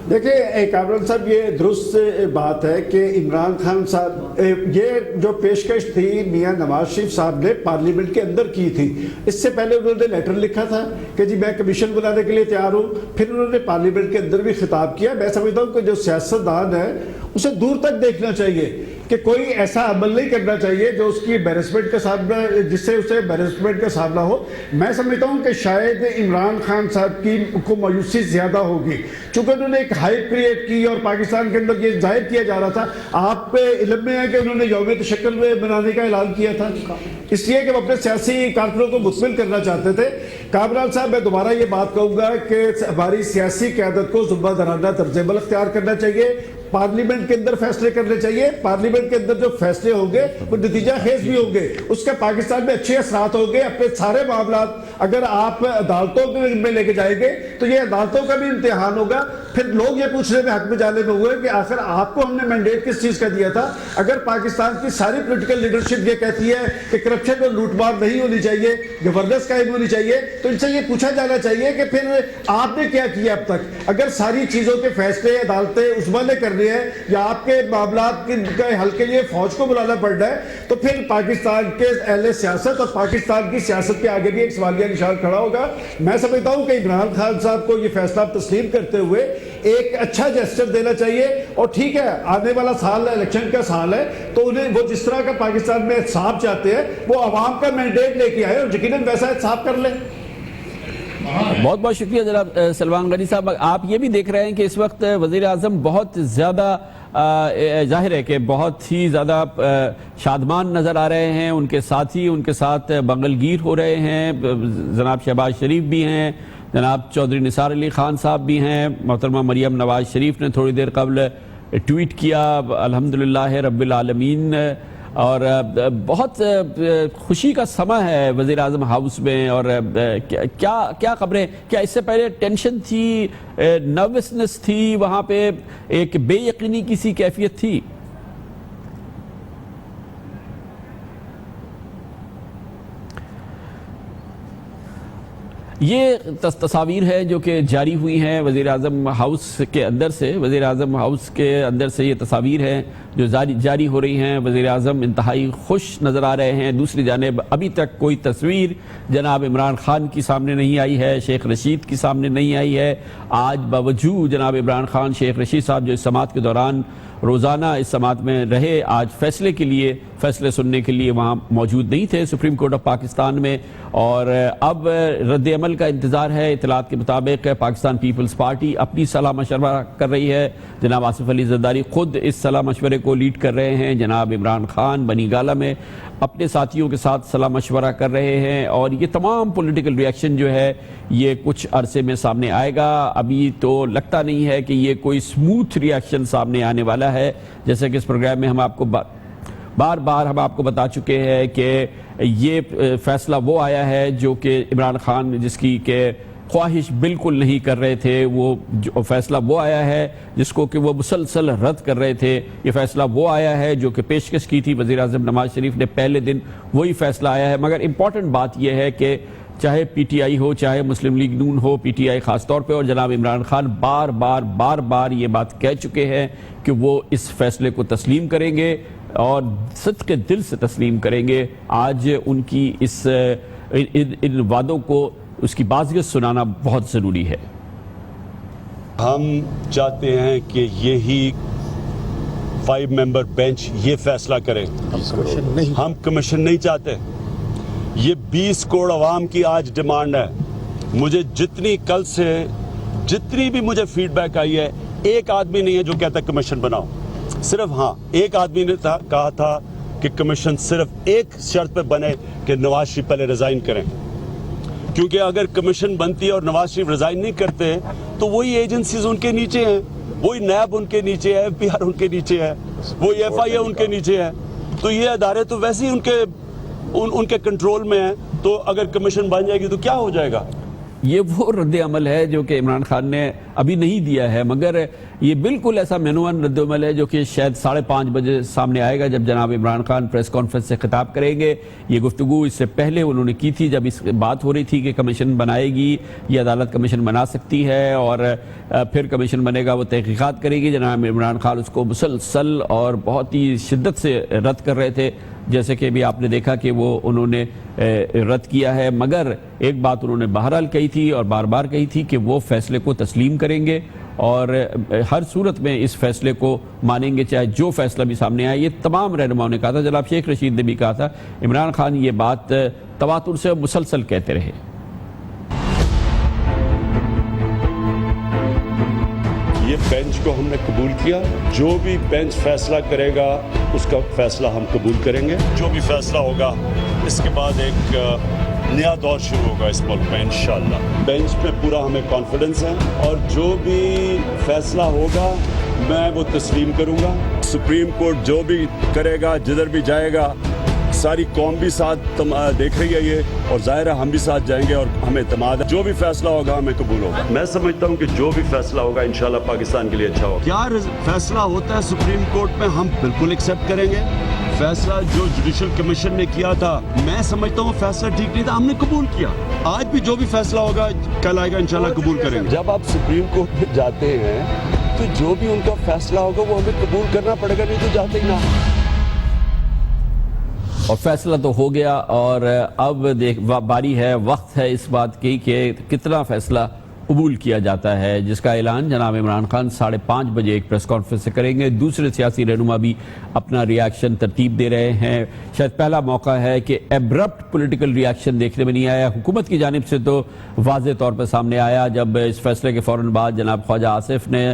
دیکھیں کامران صاحب یہ درست بات ہے کہ عمران خان صاحب یہ جو پیشکش تھی میاں نواز شریف صاحب نے پارلیمنٹ کے اندر کی تھی. اس سے پہلے انہوں نے لیٹر لکھا تھا کہ جی میں کمیشن بنانے کے لیے تیار ہوں، پھر انہوں نے پارلیمنٹ کے اندر بھی خطاب کیا. میں سمجھتا ہوں کہ جو سیاستدان ہے اسے دور تک دیکھنا چاہیے. کہ کوئی ایسا عمل نہیں کرنا چاہیے جو اس کی embarrassment کا سامنا، جس سے اسے embarrassment کا سامنا ہو۔ میں سمجھتا ہوں کہ شاید عمران خان صاحب کی کو مایوسی زیادہ ہوگی، چونکہ انہوں نے ایک ہائپ کریٹ کی اور پاکستان کے اندر یہ ظاہر کیا جا رہا تھا۔ آپ پہ علم میں ہے کہ انہوں نے یوم تشکل منانے کا اعلان کیا تھا، اس لیے کہ وہ اپنے سیاسی کارکنوں کو مطمئن کرنا چاہتے تھے۔ کامران صاحب، میں دوبارہ یہ بات کہوں گا کہ ہماری سیاسی قیادت کو ذمہ دارانہ طرز عمل اختیار کرنا چاہیے، پارلیمنٹ کے اندر فیصلے کرنے چاہیے، پارلیمنٹ کے اندر جو فیصلے ہوں گے وہ نتیجہ خیز بھی ہوں گے، اس کے پاکستان میں اچھے اثرات ہوں گے۔ اپنے سارے معاملات اگر آپ عدالتوں میں لے کے جائیں گے تو یہ عدالتوں کا بھی امتحان ہوگا، پھر لوگ یہ پوچھنے میں حق میں جانے میں ہوئے کہ آخر آپ کو ہم نے مینڈیٹ کس چیز کا دیا تھا۔ اگر پاکستان کی ساری پولیٹیکل لیڈرشپ یہ کہتی ہے کہ کرپشن اور لوٹ مار نہیں ہونی چاہیے، گورننس قائم ہونی چاہیے، تو ان سے یہ پوچھا جانا چاہیے کہ پھر آپ نے کیا کیا اب تک۔ اگر ساری چیزوں کے فیصلے عدالتیں عظمیٰ نے کرنے ہیں یا آپ کے معاملات کے حل کے لیے فوج کو بلانا پڑ رہا ہے، تو پھر پاکستان کے اہل سیاست اور پاکستان کی سیاست کے آگے بھی ایک سوالیہ نشان کھڑا ہوگا۔ میں سمجھتا ہوں کہ عمران خان صاحب کو یہ فیصلہ تسلیم کرتے ہوئے ایک اچھا جیسچر دینا چاہیے، اور ٹھیک ہے آنے والا سال الیکشن کا سال ہے، تو انہیں وہ جس طرح کا پاکستان میں احتساب چاہتے ہیں وہ عوام کا مینڈیٹ لے کے آئے اور یقیناً ویسا احتساب کر لیں۔ بہت بہت شکریہ جناب سلمان غنی صاحب۔ آپ یہ بھی دیکھ رہے ہیں کہ اس وقت وزیر اعظم بہت زیادہ ظاہر ہے کہ بہت ہی زیادہ شادمان نظر آ رہے ہیں، ان کے ساتھی ان کے ساتھ بغل گیر ہو رہے ہیں، جناب شہباز شریف بھی ہیں، جناب چودھری نثار علی خان صاحب بھی ہیں، محترمہ مریم نواز شریف نے تھوڑی دیر قبل ٹویٹ کیا الحمدللہ رب العالمین، اور بہت خوشی کا سماں ہے وزیر اعظم ہاؤس میں۔ اور کیا خبریں، کیا اس سے پہلے ٹینشن تھی، نروسنس تھی، وہاں پہ ایک بے یقینی کی سی کیفیت تھی؟ یہ تصاویر ہے جو کہ جاری ہوئی ہیں وزیر اعظم ہاؤس کے اندر سے، وزیر اعظم ہاؤس کے اندر سے یہ تصاویر ہیں جو جاری ہو رہی ہیں۔ وزیر اعظم انتہائی خوش نظر آ رہے ہیں۔ دوسری جانب ابھی تک کوئی تصویر جناب عمران خان کی سامنے نہیں آئی ہے، شیخ رشید کی سامنے نہیں آئی ہے۔ آج باوجود جناب عمران خان، شیخ رشید صاحب جو اس سماعت کے دوران روزانہ اس سماعت میں رہے، آج فیصلے سننے کے لیے وہاں موجود نہیں تھے سپریم کورٹ آف پاکستان میں، اور اب رد عمل کا انتظار ہے۔ اطلاعات کے مطابق پاکستان پیپلز پارٹی اپنی صلاح مشورہ کر رہی ہے، جناب آصف علی زرداری خود اس صلاح مشورے کو لیڈ کر رہے ہیں، جناب عمران خان بنی گالہ میں اپنے ساتھیوں کے ساتھ صلاح مشورہ کر رہے ہیں، اور یہ تمام پولیٹیکل ریاکشن جو ہے یہ کچھ عرصے میں سامنے آئے گا۔ ابھی تو لگتا نہیں ہے کہ یہ کوئی سموتھ ریاکشن سامنے آنے والا ہے، جیسے کہ اس پروگرام میں ہم آپ کو بار بار ہم آپ کو بتا چکے ہیں کہ یہ فیصلہ وہ آیا ہے جو کہ عمران خان جس کی کہ خواہش بالکل نہیں کر رہے تھے، وہ فیصلہ وہ آیا ہے جس کو کہ وہ مسلسل رد کر رہے تھے۔ یہ فیصلہ وہ آیا ہے جو کہ پیشکش کی تھی وزیر اعظم نواز شریف نے پہلے دن، وہی فیصلہ آیا ہے۔ مگر امپورٹنٹ بات یہ ہے کہ چاہے پی ٹی آئی ہو، چاہے مسلم league known who, P T I خاص طور پہ اور جناب عمران خان بار بار یہ بات کہہ چکے ہیں کہ وہ اس فیصلے کو تسلیم کریں گے اور صدق دل سے تسلیم کریں گے۔ آج ان کی ان وعدوں کو اس کی بازگشت سنانا بہت ضروری ہے۔ ہم چاہتے ہیں کہ یہی 5 ممبر بینچ یہ فیصلہ کرے، ہم کمیشن نہیں چاہتے۔ یہ 20 کروڑ عوام کی آج ڈیمانڈ ہے۔ مجھے کل سے جتنی بھی مجھے فیڈ بیک آئی ہے، ایک آدمی نہیں ہے جو کہتا ہے کمیشن بناؤ، صرف ایک آدمی نے کہا تھا کہ کمیشن صرف ایک شرط پہ بنے کہ نواز شریف پہلے ریزائن کریں، کیونکہ اگر کمیشن بنتی ہے اور نواز شریف ریزائن نہیں کرتے تو وہی ایجنسیز ان کے نیچے ہیں، وہی نیب ان کے نیچے ہے، ایف بی آر ان کے نیچے ہے، وہی ایف آئی اے ان کے نیچے ہے، تو یہ ادارے تو ویسے ہی ان کے کنٹرول میں ہیں، تو اگر کمیشن بن جائے گی تو کیا ہو جائے گا؟ یہ وہ رد عمل ہے جو کہ عمران خان نے ابھی نہیں دیا ہے، مگر یہ بالکل ایسا مینوان رد عمل ہے جو کہ شاید 5:30 بجے سامنے آئے گا جب جناب عمران خان پریس کانفرنس سے خطاب کریں گے۔ یہ گفتگو اس سے پہلے انہوں نے کی تھی جب اس بات ہو رہی تھی کہ کمیشن بنائے گی، یہ عدالت کمیشن بنا سکتی ہے اور پھر کمیشن بنے گا، وہ تحقیقات کرے گی۔ جناب عمران خان اس کو مسلسل اور بہت ہی شدت سے رد کر رہے تھے، جیسے کہ بھی آپ نے دیکھا کہ وہ انہوں نے رد کیا ہے، مگر ایک بات انہوں نے بہرحال کہی تھی اور بار بار کہی تھی کہ وہ فیصلے کو تسلیم کریں گے اور ہر صورت میں اس فیصلے کو مانیں گے چاہے جو فیصلہ بھی سامنے آئے. یہ تمام رہنماؤں نے کہا تھا. جناب شیخ رشید نے بھی کہا تھا. عمران خان یہ بات تواتر سے مسلسل کہتے رہے. یہ بینچ کو ہم نے قبول کیا. جو بھی بینچ فیصلہ کرے گا اس کا فیصلہ ہم قبول کریں گے. جو بھی فیصلہ ہوگا اس کے بعد ایک نیا دور شروع ہوگا اس ملک میں انشاءاللہ. بینچ پہ پورا ہمیں کانفیڈنس ہے اور جو بھی فیصلہ ہوگا میں وہ تسلیم کروں گا. سپریم کورٹ جو بھی کرے گا, جدھر بھی جائے گا, ساری قوم بھی ساتھ دیکھ رہی ہے یہ, اور ظاہر ہے ہم بھی ساتھ جائیں گے اور ہمیں اعتماد ہے جو بھی فیصلہ ہوگا ہمیں قبول ہوگا. میں سمجھتا ہوں کہ جو بھی فیصلہ ہوگا انشاءاللہ پاکستان کے لیے اچھا ہوگا. کیا فیصلہ ہوتا ہے سپریم کورٹ میں ہم بالکل ایکسیپٹ کریں گے. فیصلہ جو جوڈیشل کمیشن نے کیا تھا میں سمجھتا ہوں فیصلہ ٹھیک نہیں تھا, ہم نے قبول کیا. آج بھی جو بھی فیصلہ ہوگا کل آئے گا انشاءاللہ قبول کریں گے. جب آپ سپریم کورٹ میں جاتے ہیں تو جو بھی ان کا فیصلہ ہوگا وہ ہمیں قبول کرنا پڑے گا, نہیں تو جاتے ہی نہ. اور فیصلہ تو ہو گیا اور اب باری ہے, وقت ہے اس بات کی کہ کتنا فیصلہ قبول کیا جاتا ہے, جس کا اعلان جناب عمران خان 5:30 بجے ایک پریس کانفرنس سے کریں گے. دوسرے سیاسی رہنما بھی اپنا ری ایکشن ترتیب دے رہے ہیں. شاید پہلا موقع ہے کہ ایبرپٹ پولیٹیکل ری ایکشن دیکھنے میں نہیں آیا. حکومت کی جانب سے تو واضح طور پر سامنے آیا جب اس فیصلے کے فوراً بعد جناب خواجہ آصف نے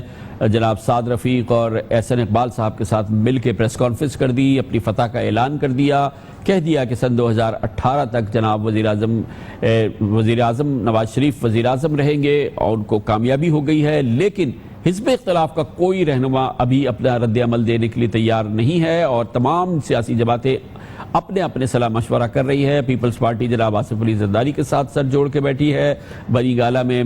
جناب سعد رفیق اور احسن اقبال صاحب کے ساتھ مل کے پریس کانفرنس کر دی, اپنی فتح کا اعلان کر دیا, کہہ دیا کہ سن 2018 تک جناب وزیر اعظم نواز شریف وزیر اعظم رہیں گے اور ان کو کامیابی ہو گئی ہے. لیکن حزب اختلاف کا کوئی رہنما ابھی اپنا رد عمل دینے کے لیے تیار نہیں ہے اور تمام سیاسی جماعتیں اپنے صلاح مشورہ کر رہی ہے. پیپلز پارٹی جناب آصف علی زرداری کے ساتھ سر جوڑ کے بیٹھی ہے. بری گالہ میں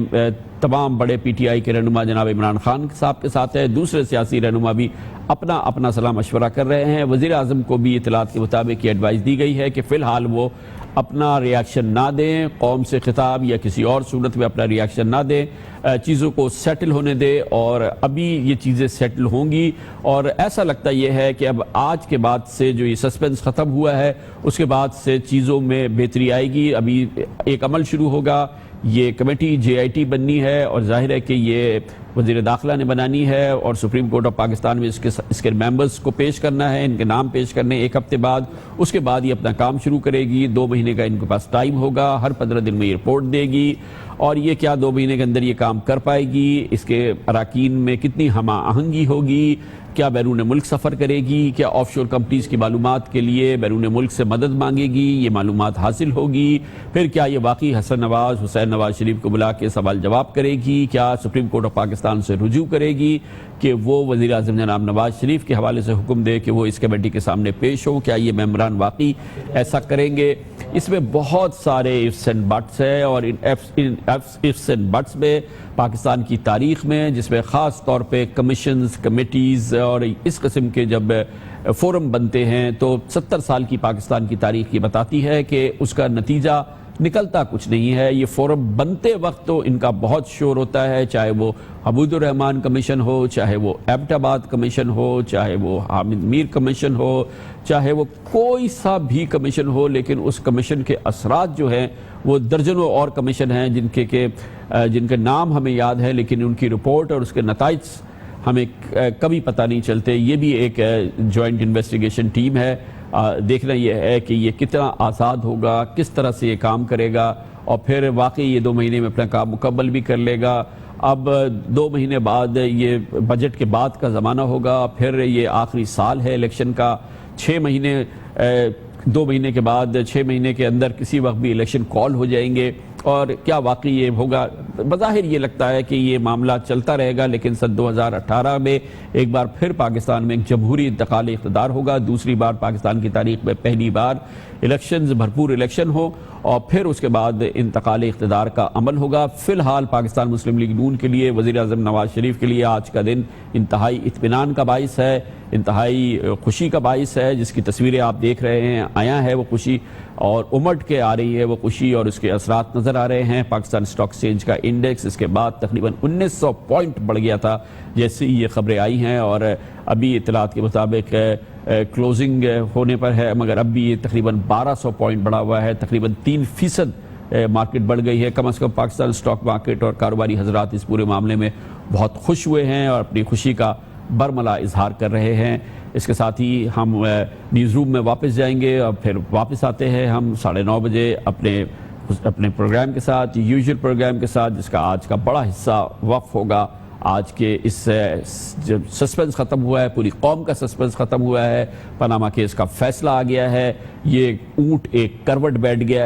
تمام بڑے پی ٹی آئی کے رہنما جناب عمران خان صاحب کے ساتھ ہے. دوسرے سیاسی رہنما بھی اپنا صلاح مشورہ کر رہے ہیں. وزیر اعظم کو بھی اطلاعات کے مطابق یہ ایڈوائز دی گئی ہے کہ فی الحال وہ اپنا ری ایکشن نہ دیں, قوم سے خطاب یا کسی اور صورت میں اپنا ری ایکشن نہ دیں, چیزوں کو سیٹل ہونے دے. اور ابھی یہ چیزیں سیٹل ہوں گی اور ایسا لگتا یہ ہے کہ اب آج کے بعد سے جو یہ سسپینس ختم ہوا ہے اس کے بعد سے چیزوں میں بہتری آئے گی. ابھی ایک عمل شروع ہوگا, یہ کمیٹی جے آئی ٹی بننی ہے اور ظاہر ہے کہ یہ وزیر داخلہ نے بنانی ہے اور سپریم کورٹ آف پاکستان میں اس کے ممبرز کو پیش کرنا ہے, ان کے نام پیش کرنے ایک ہفتے بعد. اس کے بعد یہ اپنا کام شروع کرے گی. 2 مہینے کا ان کے پاس ٹائم ہوگا, ہر 15 دن میں یہ رپورٹ دے گی. اور یہ کیا 2 مہینے کے اندر یہ کام کر پائے گی, اس کے اراکین میں کتنی ہم آہنگی ہوگی, کیا بیرون ملک سفر کرے گی, کیا آف شور کمپنیز کی معلومات کے لیے بیرون ملک سے مدد مانگے گی, یہ معلومات حاصل ہوگی, پھر کیا یہ واقعی حسین نواز شریف کو بلا کے سوال جواب کرے گی, کیا سپریم کورٹ آف پاکستان سے رجوع کرے گی کہ وہ وزیر اعظم جناب نواز شریف کے حوالے سے حکم دے کہ وہ اس کمیٹی کے سامنے پیش ہو, کیا یہ ممبران واقعی ایسا کریں گے. اس میں بہت سارے ifs and buts ہے اور ان ifs and buts میں پاکستان کی تاریخ میں, جس میں خاص طور پہ کمیشنز, کمیٹیز اور اس قسم کے جب فورم بنتے ہیں تو 70 سال کی پاکستان کی تاریخ یہ بتاتی ہے کہ اس کا نتیجہ نکلتا کچھ نہیں ہے. یہ فورم بنتے وقت تو ان کا بہت شور ہوتا ہے, چاہے وہ حبود الرحمان کمیشن ہو, چاہے وہ ایبٹ آباد کمیشن ہو, چاہے وہ حامد میر کمیشن ہو, چاہے وہ کوئی سا بھی کمیشن ہو. لیکن اس کمیشن کے اثرات جو ہیں وہ درجنوں اور کمیشن ہیں جن کے نام ہمیں یاد ہے لیکن ان کی رپورٹ اور اس کے نتائج ہمیں کبھی پتہ نہیں چلتے. یہ بھی ایک جوائنٹ انویسٹیگیشن ٹیم ہے. دیکھنا یہ ہے کہ یہ کتنا آزاد ہوگا, کس طرح سے یہ کام کرے گا اور پھر واقعی یہ 2 مہینے میں اپنا کام مکمل بھی کر لے گا. اب 2 مہینے بعد یہ بجٹ کے بعد کا زمانہ ہوگا, پھر یہ آخری سال ہے الیکشن کا. 6 مہینے 2 مہینے کے بعد 6 مہینے کے اندر کسی وقت بھی الیکشن کال ہو جائیں گے. اور کیا واقعی یہ ہوگا؟ بظاہر یہ لگتا ہے کہ یہ معاملہ چلتا رہے گا, لیکن سن 2018 میں ایک بار پھر پاکستان میں ایک جمہوری انتقال اقتدار ہوگا. دوسری بار پاکستان کی تاریخ میں پہلی بار الیکشنز, بھرپور الیکشن ہو اور پھر اس کے بعد انتقال اقتدار کا عمل ہوگا. فی الحال پاکستان مسلم لیگ نون کے لیے, وزیر اعظم نواز شریف کے لیے آج کا دن انتہائی اطمینان کا باعث ہے, انتہائی خوشی کا باعث ہے. جس کی تصویریں آپ دیکھ رہے ہیں, آیا ہے وہ خوشی اور امٹ کے آ رہی ہے وہ خوشی اور اس کے اثرات نظر آ رہے ہیں. پاکستان اسٹاک ایکسچینج کا انڈیکس اس کے بعد تقریباً 1900 پوائنٹ بڑھ گیا تھا جیسے یہ خبریں آئی ہیں, اور ابھی اطلاعات کے مطابق کلوزنگ ہونے پر ہے, مگر اب بھی یہ تقریباً 1200 پوائنٹ بڑھا ہوا ہے, تقریباً 3% مارکیٹ بڑھ گئی ہے. کم از کم پاکستان سٹاک مارکیٹ اور کاروباری حضرات اس پورے معاملے میں بہت خوش ہوئے ہیں اور اپنی خوشی کا برملا اظہار کر رہے ہیں. اس کے ساتھ ہی ہم نیوز روم میں واپس جائیں گے اور پھر واپس آتے ہیں ہم 9:30 بجے اپنے پروگرام کے ساتھ, یوزول پروگرام کے ساتھ, جس کا آج کا بڑا حصہ وقف ہوگا. آج کے اس سسپنس ختم ہوا ہے, پوری قوم کا سسپنس ختم ہوا ہے, پاناما کیس کا فیصلہ آ گیا ہے, یہ اونٹ ایک کروٹ بیٹھ گیا.